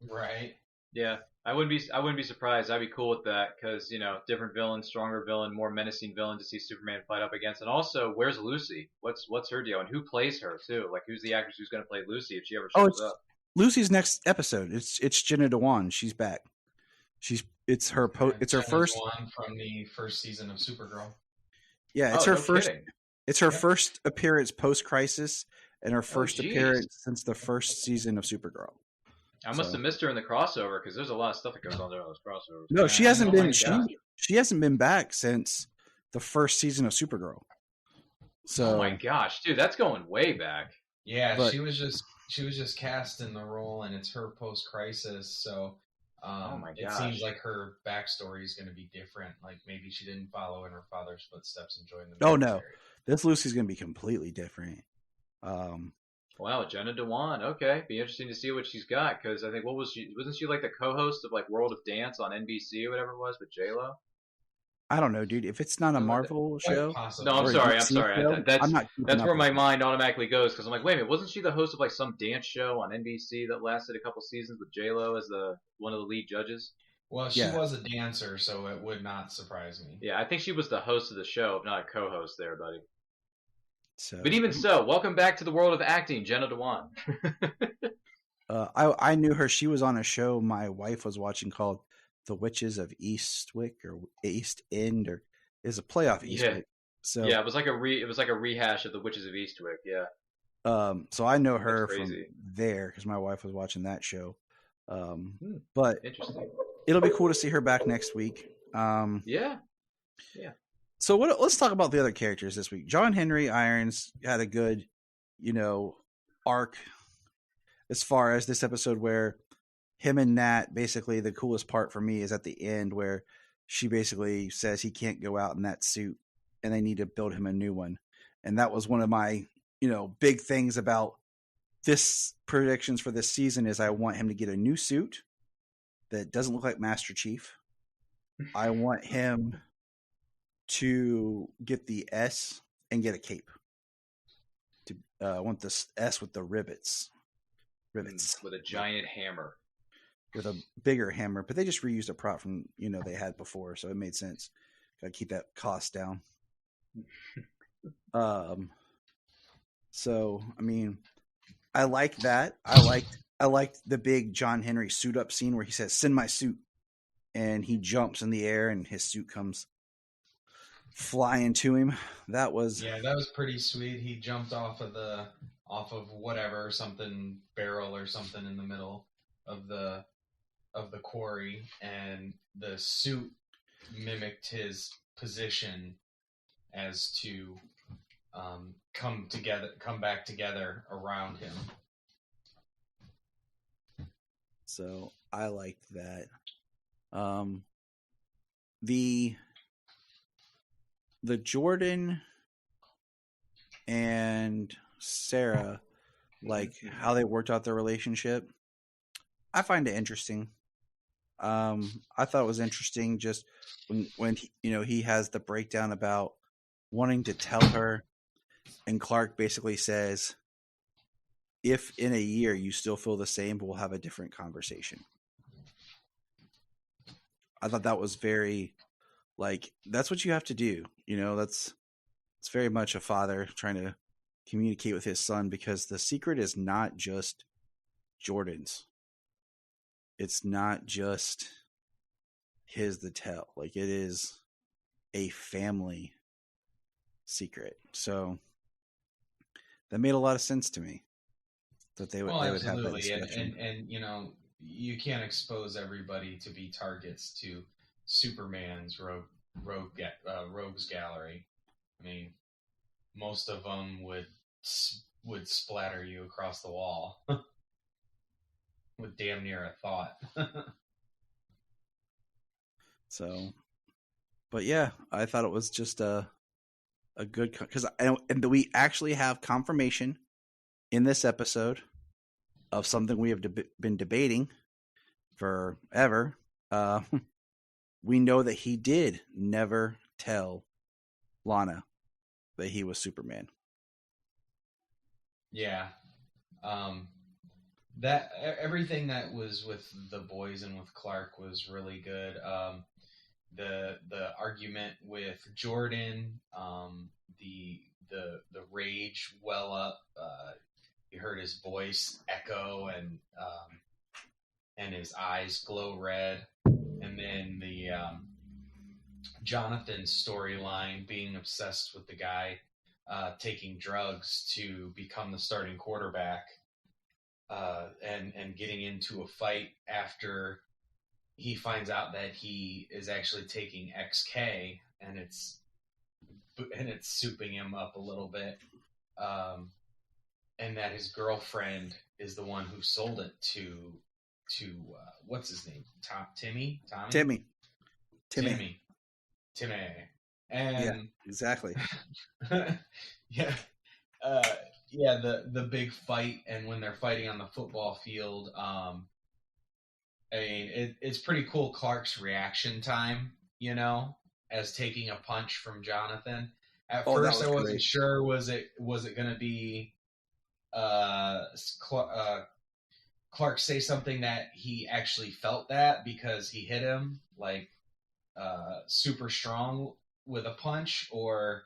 Right. Yeah, I wouldn't be surprised. I'd be cool with that because different villain, stronger villain, more menacing villain to see Superman fight up against. And also, where's Lucy? What's her deal? And who plays her too? Like, who's the actress who's going to play Lucy if she ever shows up? Lucy's next episode. It's Jenna Dewan. She's back. It's her Jenna first Dewan from the first season of Supergirl. Yeah, it's her first. Kidding. It's her first appearance post Crisis and her first appearance since the first season of Supergirl. I must have missed her in the crossover because there's a lot of stuff that goes on there on those crossovers. No, she hasn't been. God. She hasn't been back since the first season of Supergirl. So, oh my gosh, dude, that's going way back. Yeah, But- she was just cast in the role, and it's her post Crisis. So, Oh my it gosh. seems like her backstory is going to be different. Like maybe she didn't follow in her father's footsteps and join the Oh, military. no. This Lucy's going to be completely different. Wow, Jenna Dewan. Okay, be interesting to see what she's got because I think wasn't she like the co-host of like World of Dance on NBC or whatever it was with J-Lo? I don't know, dude. If it's not a Marvel Quite show, possibly. No, I'm or a sorry. DC show, That's I'm not keeping that's up where with my it. mind automatically goes because I'm like, wait a minute, wasn't she the host of like some dance show on NBC that lasted a couple seasons with J-Lo as one of the lead judges? Well, she Yeah. was a dancer, so it would not surprise me. Yeah, I think she was the host of the show, if not a co-host there, buddy. So, But even so, welcome back to the world of acting, Jenna Dewan. I knew her. She was on a show my wife was watching called The Witches of Eastwick or East End, or is a play off Eastwick. Yeah. So Yeah, it was like a rehash of the Witches of Eastwick. Yeah. so I know her That's from crazy. there because my wife was watching that show. But Interesting. it'll be cool to see her back next week. Yeah. So let's talk about the other characters this week. John Henry Irons had a good, arc as far as this episode where him and Nat, basically the coolest part for me is at the end where she basically says he can't go out in that suit and they need to build him a new one. And that was one of my, big things about this predictions for this season is I want him to get a new suit that doesn't look like Master Chief. I want him to get the S and get a cape. I want the S with the rivets With a giant hammer. with a bigger hammer, but they just reused a prop from they had before, so it made sense. Got to keep that cost down. So I mean, I like that. I liked the big John Henry suit up scene where he says, "Send my suit," and he jumps in the air and his suit comes flying to him. That was Yeah, that was pretty sweet. He jumped off of whatever, something barrel or something in the middle of the quarry, and the suit mimicked his position as to come back together around him. so I liked that. The Jordan and Sarah, like how they worked out their relationship, I find it interesting. I thought it was interesting just when he has the breakdown about wanting to tell her, and Clark basically says, if in a year you still feel the same, we'll have a different conversation. I thought that was very, like, that's what you have to do. It's very much a father trying to communicate with his son, because the secret is not just Jordan's. It's not just his to tell. Like, it is a family secret. So that made a lot of sense to me, that they would have that discussion. And you can't expose everybody to be targets to Superman's rogues gallery. I mean, most of them would splatter you across the wall with damn near a thought. So, but yeah, I thought it was just a good, because and we actually have confirmation in this episode of something we have been debating forever. We know that he did never tell Lana that he was Superman. Yeah. That everything that was with the boys and with Clark was really good. The argument with Jordan, the rage well up. You heard his voice echo, and his eyes glow red. And then the Jonathan storyline, being obsessed with the guy taking drugs to become the starting quarterback, and getting into a fight after he finds out that he is actually taking XK, and it's souping him up a little bit, and that his girlfriend is the one who sold it to what's his name? Timmy. And yeah, exactly. Yeah. The big fight, and when they're fighting on the football field, I mean, it's pretty cool. Clark's reaction time, as taking a punch from Jonathan. At first, I wasn't sure was it going to be Clark say something that he actually felt that because he hit him like super strong with a punch, or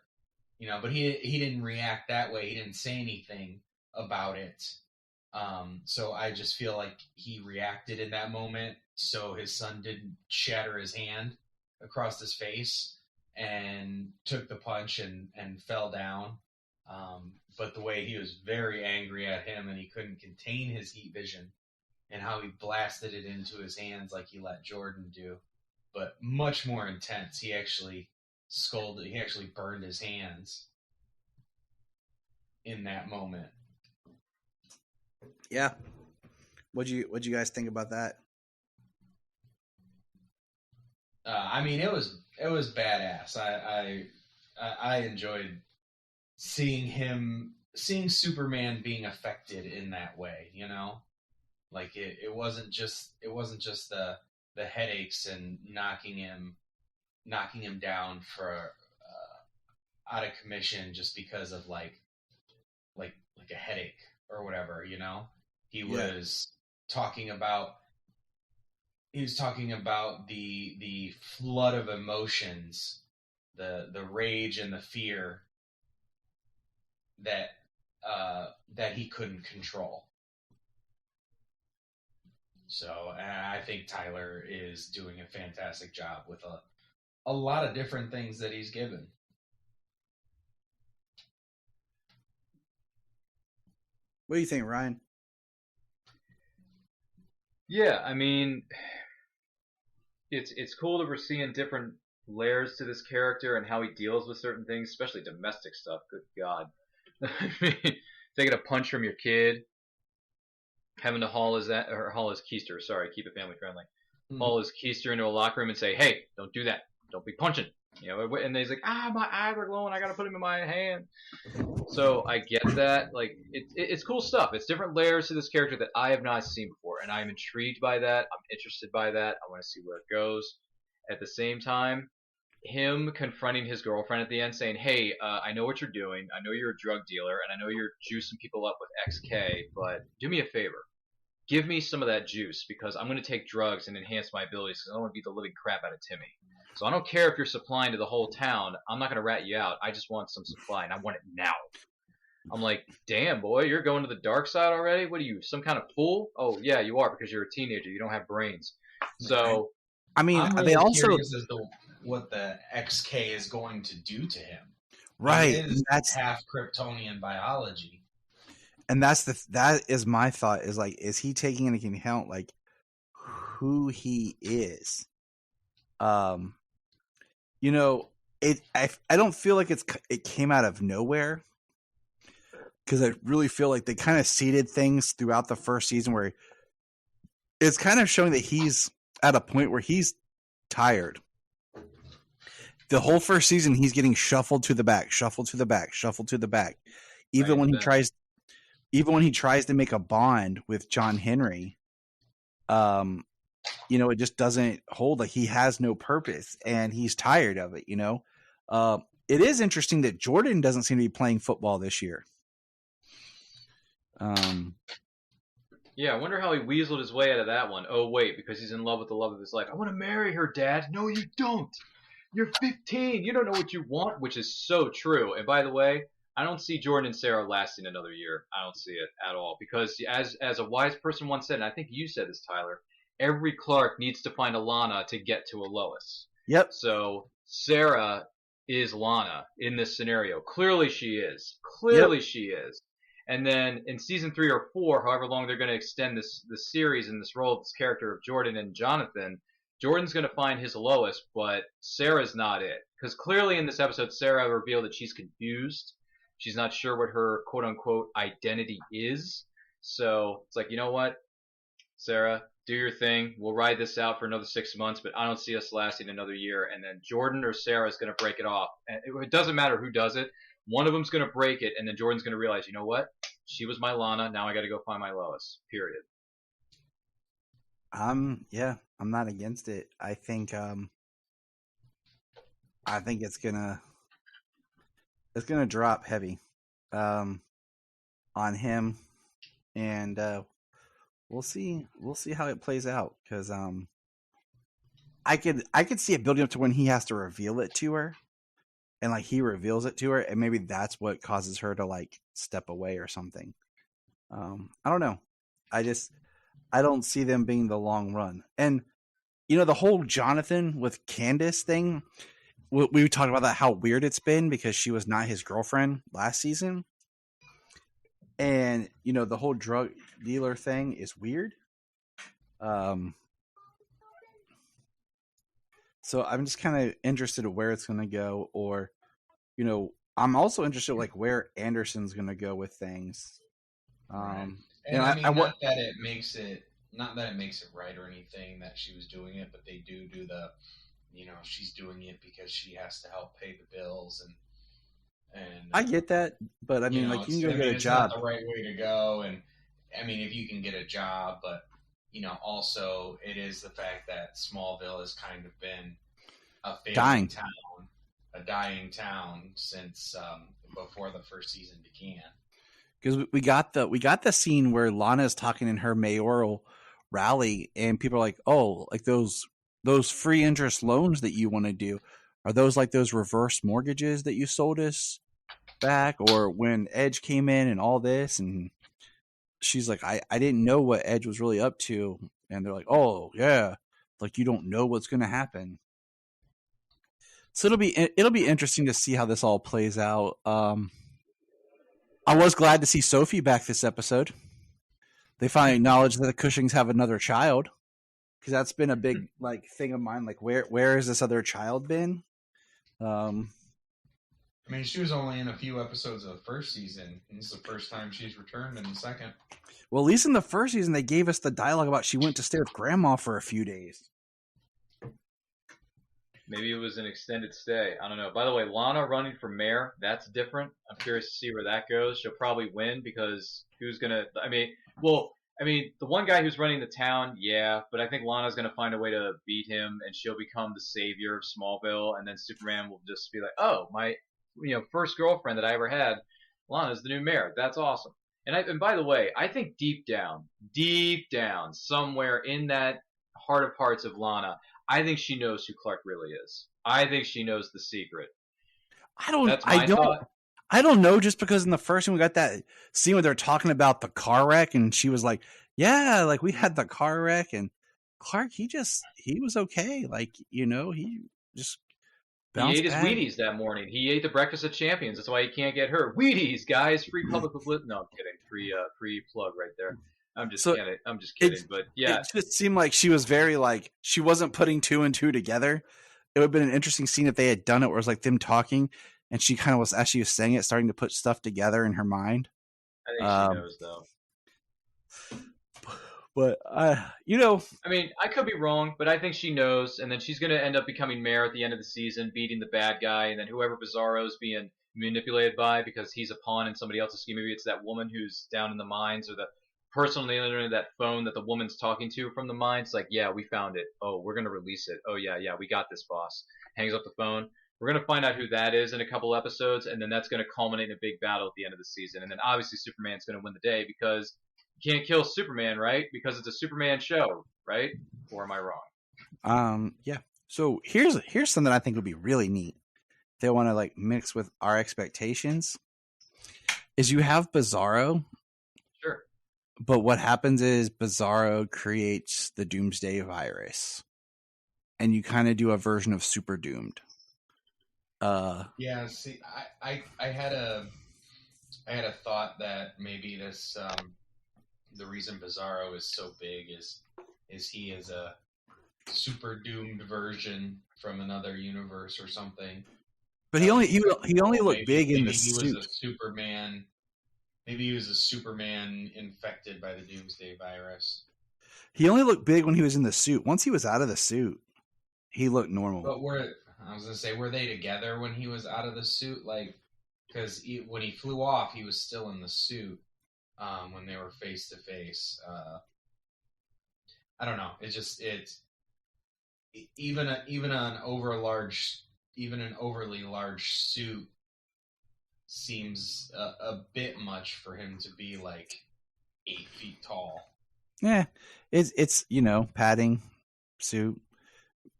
but he didn't react that way. He didn't say anything about it. So I just feel like he reacted in that moment, so his son didn't shatter his hand across his face and took the punch and fell down. But the way he was very angry at him, and he couldn't contain his heat vision, and how he blasted it into his hands like he let Jordan do, but much more intense. He actually scolded. He actually burned his hands in that moment. Yeah. What'd you guys think about that? I mean, it was badass. I enjoyed seeing Superman being affected in that way. Like it wasn't just the headaches and knocking him down for out of commission just because of like a headache or whatever. He was talking about the flood of emotions, the rage and the fear that he couldn't control. So I think Tyler is doing a fantastic job with a lot of different things that he's given. What do you think, Ryan? Yeah, I mean, it's cool that we're seeing different layers to this character and how he deals with certain things, especially domestic stuff. Good God. I mean, taking a punch from your kid, having to haul his keister, sorry, keep it family friendly. Haul his keister into a locker room and say, hey, don't do that. Don't be punching. You know, and he's like, my eyes are glowing. I got to put him in my hand. So I get that. Like, it's cool stuff. It's different layers to this character that I have not seen before. And I'm intrigued by that. I'm interested by that. I want to see where it goes. At the same time, him confronting his girlfriend at the end saying, hey, I know what you're doing. I know you're a drug dealer. And I know you're juicing people up with XK. But do me a favor. Give me some of that juice because I'm going to take drugs and enhance my abilities because I don't want to beat the living crap out of Timmy. So I don't care if you're supplying to the whole town. I'm not going to rat you out. I just want some supply, and I want it now. I'm like, damn, boy, you're going to the dark side already? What are you, some kind of fool? Oh, yeah, you are because you're a teenager. You don't have brains. So, I mean, I'm really they also curious as to what the XK is going to do to him. right. It is That's half Kryptonian biology. and that is my thought. Is like, is he taking into account like who he is? You know, I don't feel like it came out of nowhere because I really feel like they kind of seeded things throughout the first season where it's kind of showing that he's at a point where he's tired. The whole first season, he's getting shuffled to the back, shuffled to the back, shuffled to the back. Even when he tries to make a bond with John Henry, you know, it just doesn't hold. Like he has no purpose and he's tired of it, you know? It is interesting that Jordan doesn't seem to be playing football this year. yeah, I wonder how he weaseled his way out of that one. Oh, wait, because he's in love with the love of his life. I want to marry her, Dad. No, you don't. You're 15. You don't know what you want, which is so true. And by the way, I don't see Jordan and Sarah lasting another year. I don't see it at all. Because as a wise person once said, and I think you said this, Tyler, every Clark needs to find a Lana to get to a Lois. Yep. So Sarah is Lana in this scenario. Clearly she is. Clearly she is. And then in season 3 or 4, however long they're going to extend this series and this role of this character of Jordan and Jonathan, Jordan's going to find his Lois, but Sarah's not it. Because clearly in this episode, Sarah revealed that she's confused. She's not sure what her quote-unquote identity is. So it's like, you know what, Sarah, do your thing. We'll ride this out for another 6 months, but I don't see us lasting another year. And then Jordan or Sarah is going to break it off. And it doesn't matter who does it. One of them's going to break it, and then Jordan's going to realize, you know what? She was my Lana. Now I got to go find my Lois. Period. Yeah, I'm not against it. I think it's gonna drop heavy, on him, and we'll see how it plays out. Because I could see it building up to when he has to reveal it to her, and like he reveals it to her, and maybe that's what causes her to like step away or something. I don't know. I don't see them being the long run. And, you know, the whole Jonathan with Candace thing, we talked about that, how weird it's been because she was not his girlfriend last season. And, you know, the whole drug dealer thing is weird. So I'm just kind of interested in where it's going to go. Or, you know, I'm also interested in, like, where Anderson's going to go with things. Right. And I mean, not that it makes it right or anything that she was doing it, but they do the, you know, she's doing it because she has to help pay the bills and I get that, but I mean, like, you can go get a job. It's not the right way to go, and I mean, if you can get a job, but you know, also it is the fact that Smallville has kind of been a dying town since before the first season began. Because we got the scene where Lana's talking in her mayoral rally, and people are like, "Oh, like those free interest loans that you want to do, are those like those reverse mortgages that you sold us back, or when Edge came in and all this?" And she's like, "I didn't know what Edge was really up to," and they're like, "Oh yeah, like you don't know what's going to happen." So it'll be interesting to see how this all plays out. I was glad to see Sophie back this episode. They finally acknowledged that the Cushings have another child, because that's been a big like thing of mine. Like, where has this other child been? I mean, she was only in a few episodes of the first season, and this is the first time she's returned in the second. Well, at least in the first season, they gave us the dialogue about she went to stay with grandma for a few days. Maybe it was an extended stay. I don't know. By the way, Lana running for mayor, that's different. I'm curious to see where that goes. She'll probably win because who's going to... I mean, the one guy who's running the town, yeah, but I think Lana's going to find a way to beat him, and she'll become the savior of Smallville, and then Superman will just be like, oh, my first girlfriend that I ever had, Lana's the new mayor. That's awesome. And by the way, I think deep down, somewhere in that heart of hearts of Lana, I think she knows who Clark really is. I think she knows the secret. I don't know, just because in the first one we got that scene where they're talking about the car wreck, and she was like, yeah, like we had the car wreck, and Clark, he was okay. Like, he just bounced He ate back. his Wheaties that morning. He ate the breakfast of champions. That's why he can't get hurt. Wheaties, guys, free public publicity. No, I'm kidding. Free plug right there. I'm just kidding. But yeah, it just seemed like she was very like she wasn't putting two and two together. It would have been an interesting scene if they had done it, where it was like them talking, and she kind of was, as she was saying it, starting to put stuff together in her mind. I think she knows though. But I mean, I could be wrong, but I think she knows, and then she's going to end up becoming mayor at the end of the season, beating the bad guy, and then whoever Bizarro's being manipulated by because he's a pawn in somebody else's scheme. Maybe it's that woman who's down in the mines, or the person on the other end of that phone that the woman's talking to from the mines. Like, yeah, we found it. Oh, we're going to release it. Oh, yeah, we got this, boss. Hangs up the phone. We're going to find out who that is in a couple episodes, and then that's going to culminate in a big battle at the end of the season. And then obviously Superman's going to win the day because you can't kill Superman, right? Because it's a Superman show, right? Or am I wrong? Yeah. So here's something I think would be really neat. They want to like mix with our expectations. Is you have Bizarro. Sure. But what happens is Bizarro creates the Doomsday virus, and you kind of do a version of Super Doomed. Yeah. See, I had a thought that maybe this the reason Bizarro is so big is he is a super doomed version from another universe or something. But he only looked big in the suit. He was a Superman. Maybe he was a Superman infected by the Doomsday virus. He only looked big when he was in the suit. Once he was out of the suit, he looked normal. But were they together when he was out of the suit? Like, because when he flew off, he was still in the suit. When they were face to face, I don't know. It's even an overly large suit seems a bit much for him to be like 8 feet tall. Yeah, it's padding suit.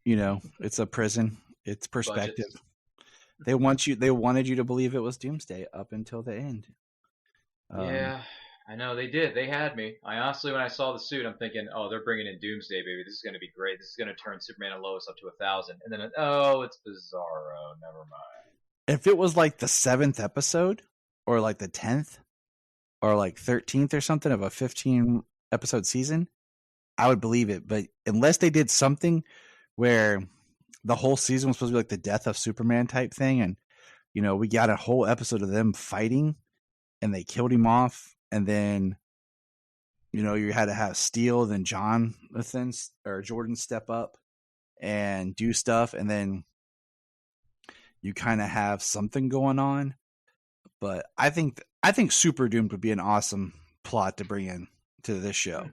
It's a prison. It's perspective. Budgets. They wanted you to believe it was Doomsday up until the end. Yeah, I know they did. They had me. I honestly, when I saw the suit, I'm thinking, oh, they're bringing in Doomsday, baby. This is going to be great. This is going to turn Superman and Lois up to 1,000. And then, it's Bizarro. Never mind. If it was like the 7th episode, or like the 10th, or like 13th or something of a 15 episode season, I would believe it. But unless they did something where the whole season was supposed to be like the death of Superman type thing, and we got a whole episode of them fighting, and they killed him off, and then you had to have Steel, then Jordan step up and do stuff, and then you kind of have something going on. But I think Super Doomed would be an awesome plot to bring in to this show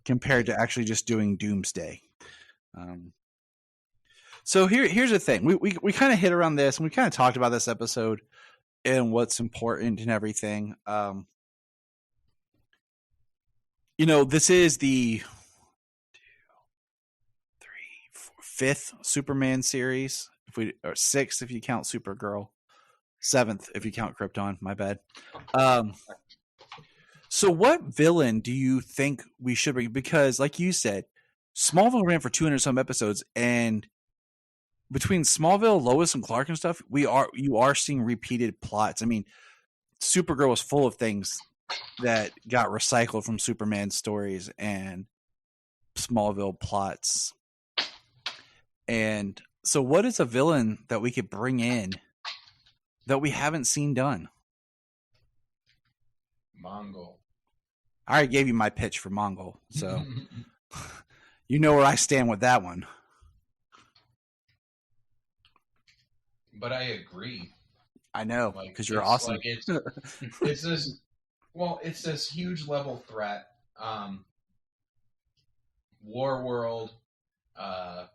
compared to actually just doing Doomsday. So here's the thing. We kind of hit around this, and we kind of talked about this episode and what's important and everything. This is the 5th Superman series, or 6th if you count Supergirl, 7th if you count Krypton. My bad. So what villain do you think we should bring? Because, like you said, Smallville ran for 200 some episodes, and between Smallville, Lois and Clark and stuff, you are seeing repeated plots. I mean, Supergirl was full of things that got recycled from Superman stories and Smallville plots. And so what is a villain that we could bring in that we haven't seen done? Mongol. I already gave you my pitch for Mongol, so you know where I stand with that one. But I agree. I know, Like, because you're it's awesome. Like it's this. Well, it's this huge level threat. War World. I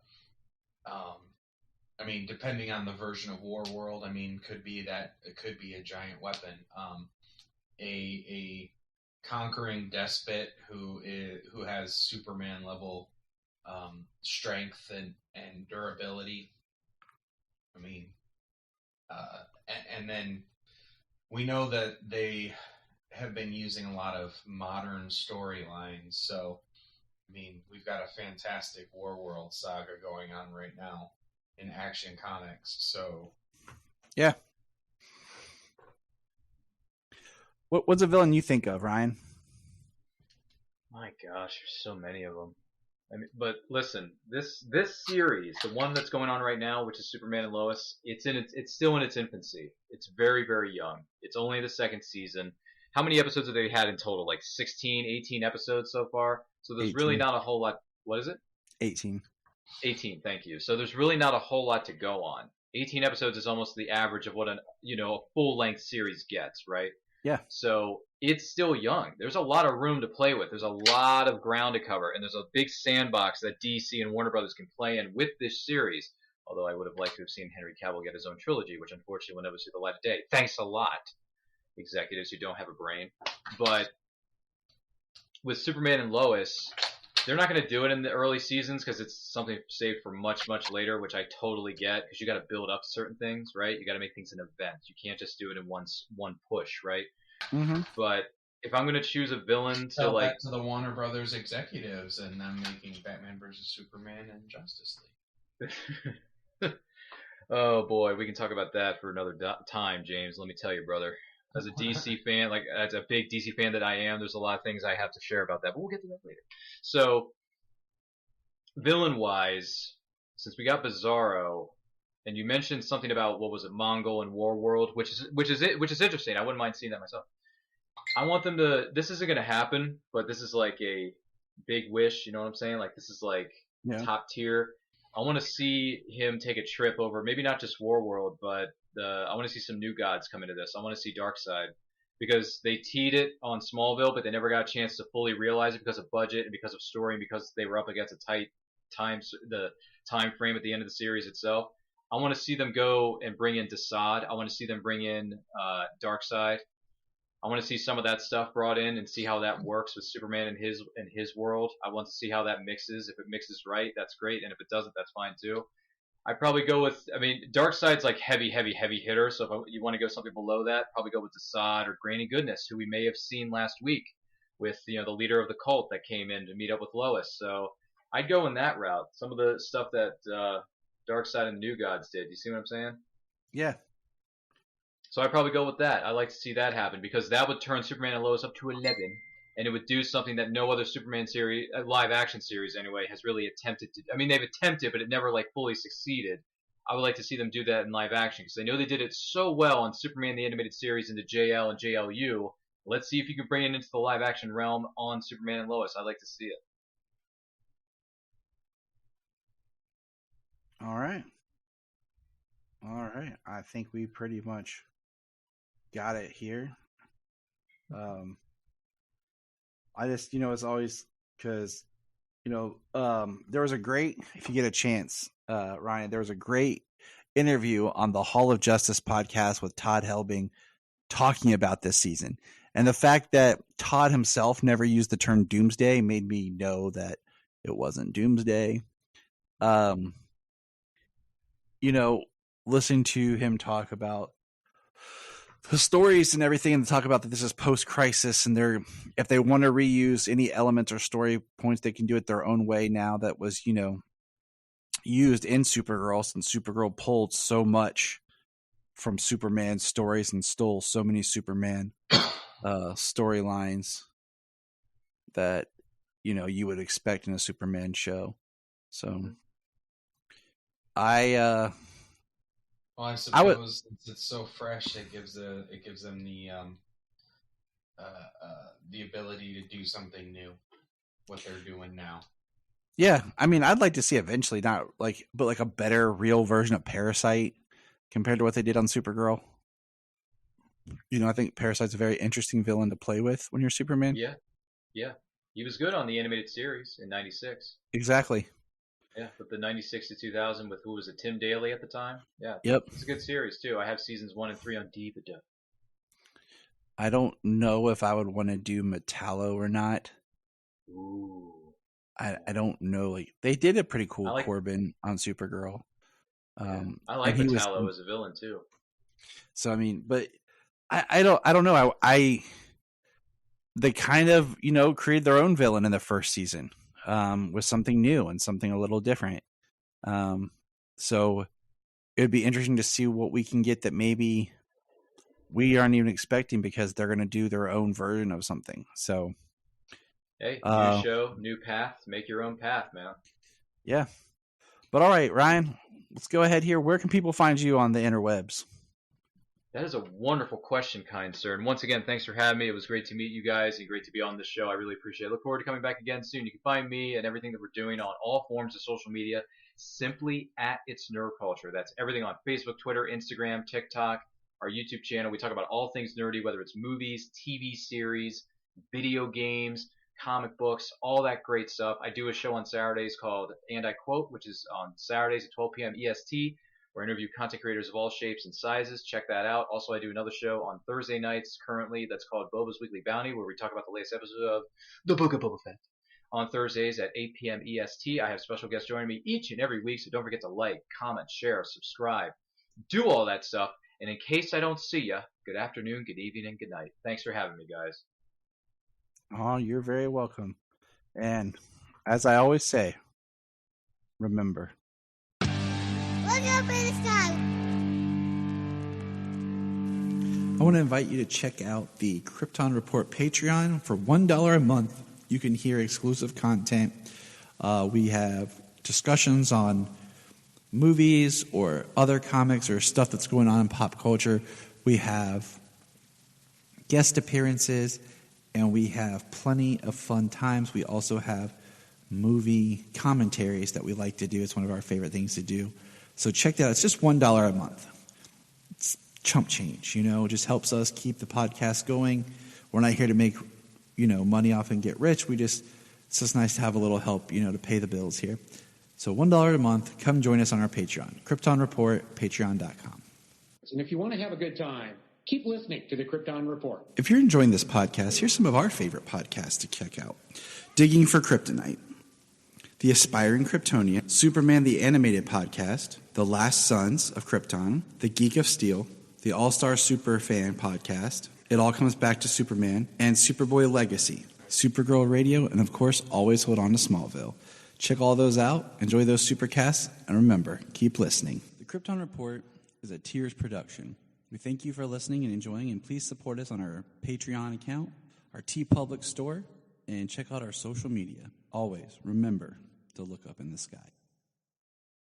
mean, depending on the version of War World, I mean, it could be a giant weapon. A conquering despot who has Superman level strength and durability. I mean, and then we know that they have been using a lot of modern storylines. So, I mean, we've got a fantastic War World saga going on right now in Action Comics. So, Yeah. What's a villain you think of, Ryan? My gosh, there's so many of them. I mean, but listen, this series, the one that's going on right now, which is Superman and Lois, it's still in its infancy. It's very, very young. It's only the second season. How many episodes have they had in total? Like 16, 18 episodes so far. So there's 18. really not a whole lot. What is it? 18. 18. Thank you. So there's really not a whole lot to go on. 18 episodes is almost the average of what a full length series gets, right? Yeah. So it's still young. There's a lot of room to play with. There's a lot of ground to cover, and there's a big sandbox that DC and Warner Brothers can play in with this series. Although I would have liked to have seen Henry Cavill get his own trilogy, which unfortunately will never see the light of day. Thanks a lot, executives who don't have a brain. But with Superman and Lois, they're not going to do it in the early seasons because it's something saved for much, much later, which I totally get because you got to build up certain things, right? You got to make things an event. You can't just do it in one push, right? Mm-hmm. But if I'm going to choose a villain to tell like that to the Warner Brothers executives and them making Batman versus Superman and Justice League. Oh boy, we can talk about that for another time, James. Let me tell you, brother. As a DC fan, like as a big DC fan that I am, there's a lot of things I have to share about that, but we'll get to that later. So, villain-wise, since we got Bizarro, and you mentioned something about what was it, Mongol and War World, which is interesting. I wouldn't mind seeing that myself. I want them to. This isn't going to happen, but this is like a big wish. You know what I'm saying? Like this is like top tier. I want to see him take a trip over, maybe not just War World, but I want to see some New Gods come into this. I want to see Darkseid because they teed it on Smallville, but they never got a chance to fully realize it because of budget and because of story and because they were up against a tight time frame at the end of the series itself. I want to see them go and bring in Desaad. I want to see them bring in Darkseid. I want to see some of that stuff brought in and see how that works with Superman and his world. I want to see how that mixes. If it mixes right, that's great, and if it doesn't, that's fine too. I'd probably go with, Darkseid's like heavy hitter, so if you want to go something below that, probably go with Desaad or Granny Goodness, who we may have seen last week with, the leader of the cult that came in to meet up with Lois. So I'd go in that route. Some of the stuff that Darkseid and the New Gods did. You see what I'm saying? Yeah. So I'd probably go with that. I'd like to see that happen because that would turn Superman and Lois up to 11, and it would do something that no other Superman series, live action series anyway, has really attempted to. I mean, they've attempted, but it never like fully succeeded. I would like to see them do that in live action because I know they did it so well on Superman the Animated Series into JL and JLU. Let's see if you can bring it into the live action realm on Superman and Lois. I'd like to see it. All right. I think we pretty much got it here. I just, it's always because, there was a great, if you get a chance, Ryan, there was a great interview on the Hall of Justice podcast with Todd Helbing talking about this season. And the fact that Todd himself never used the term Doomsday made me know that it wasn't Doomsday. Listening to him talk about the stories and everything, and talk about that this is post-crisis, and if they want to reuse any elements or story points, they can do it their own way now. That was, used in Supergirl, since Supergirl pulled so much from Superman's stories and stole so many Superman storylines that you would expect in a Superman show. So I suppose since it's so fresh, it gives them the ability to do something new. What they're doing now. Yeah, I mean, I'd like to see eventually but a better real version of Parasite compared to what they did on Supergirl. I think Parasite's a very interesting villain to play with when you're Superman. Yeah. He was good on the animated series in '96. Exactly. Yeah, with the '96 to 2000 with who was it, Tim Daly at the time? Yeah. Yep. It's a good series too. I have seasons 1 and 3 on DVD. I don't know if I would want to do Metallo or not. Ooh. I don't know. Like, they did a pretty cool like Corbin on Supergirl. I like Metallo as a villain too. So I mean, but I don't know. They kind of created their own villain in the first season with something new and something a little different. So it'd be interesting to see what we can get that maybe we aren't even expecting, because they're going to do their own version of something. So. Hey, new show, new path. Make your own path, man. Yeah. But all right, Ryan, let's go ahead here. Where can people find you on the interwebs? That is a wonderful question, kind sir. And once again, thanks for having me. It was great to meet you guys and great to be on the show. I really appreciate it. I look forward to coming back again soon. You can find me and everything that we're doing on all forms of social media simply at It's Nerd Culture. That's everything on Facebook, Twitter, Instagram, TikTok, our YouTube channel. We talk about all things nerdy, whether it's movies, TV series, video games, comic books, all that great stuff. I do a show on Saturdays called And I Quote, which is on Saturdays at 12 p.m. EST, where I interview content creators of all shapes and sizes. Check that out. Also, I do another show on Thursday nights currently that's called Boba's Weekly Bounty, where we talk about the latest episode of The Book of Boba Fett. On Thursdays at 8 p.m. EST, I have special guests joining me each and every week, so don't forget to like, comment, share, subscribe, do all that stuff. And in case I don't see ya, good afternoon, good evening, and good night. Thanks for having me, guys. Oh, you're very welcome. And as I always say, remember. Look up in the sky. I want to invite you to check out the Krypton Report Patreon. For $1 a month, you can hear exclusive content. We have discussions on movies or other comics or stuff that's going on in pop culture. We have guest appearances, and we have plenty of fun times. We also have movie commentaries that we like to do. It's one of our favorite things to do. So check that out. It's just $1 a month. It's chump change, it just helps us keep the podcast going. We're not here to make, money off and get rich. It's just nice to have a little help, to pay the bills here. So $1 a month, come join us on our Patreon. Krypton Report, patreon.com. And if you want to have a good time, keep listening to the Krypton Report. If you're enjoying this podcast, here's some of our favorite podcasts to check out. Digging for Kryptonite, The Aspiring Kryptonian, Superman the Animated Podcast, The Last Sons of Krypton, The Geek of Steel, The All-Star Superfan Podcast, It All Comes Back to Superman, and Superboy Legacy, Supergirl Radio, and of course, always hold on to Smallville. Check all those out, enjoy those supercasts, and remember, keep listening. The Krypton Report is a Tears production. We thank you for listening and enjoying, and please support us on our Patreon account, our TeePublic store, and check out our social media. Always remember to look up in the sky.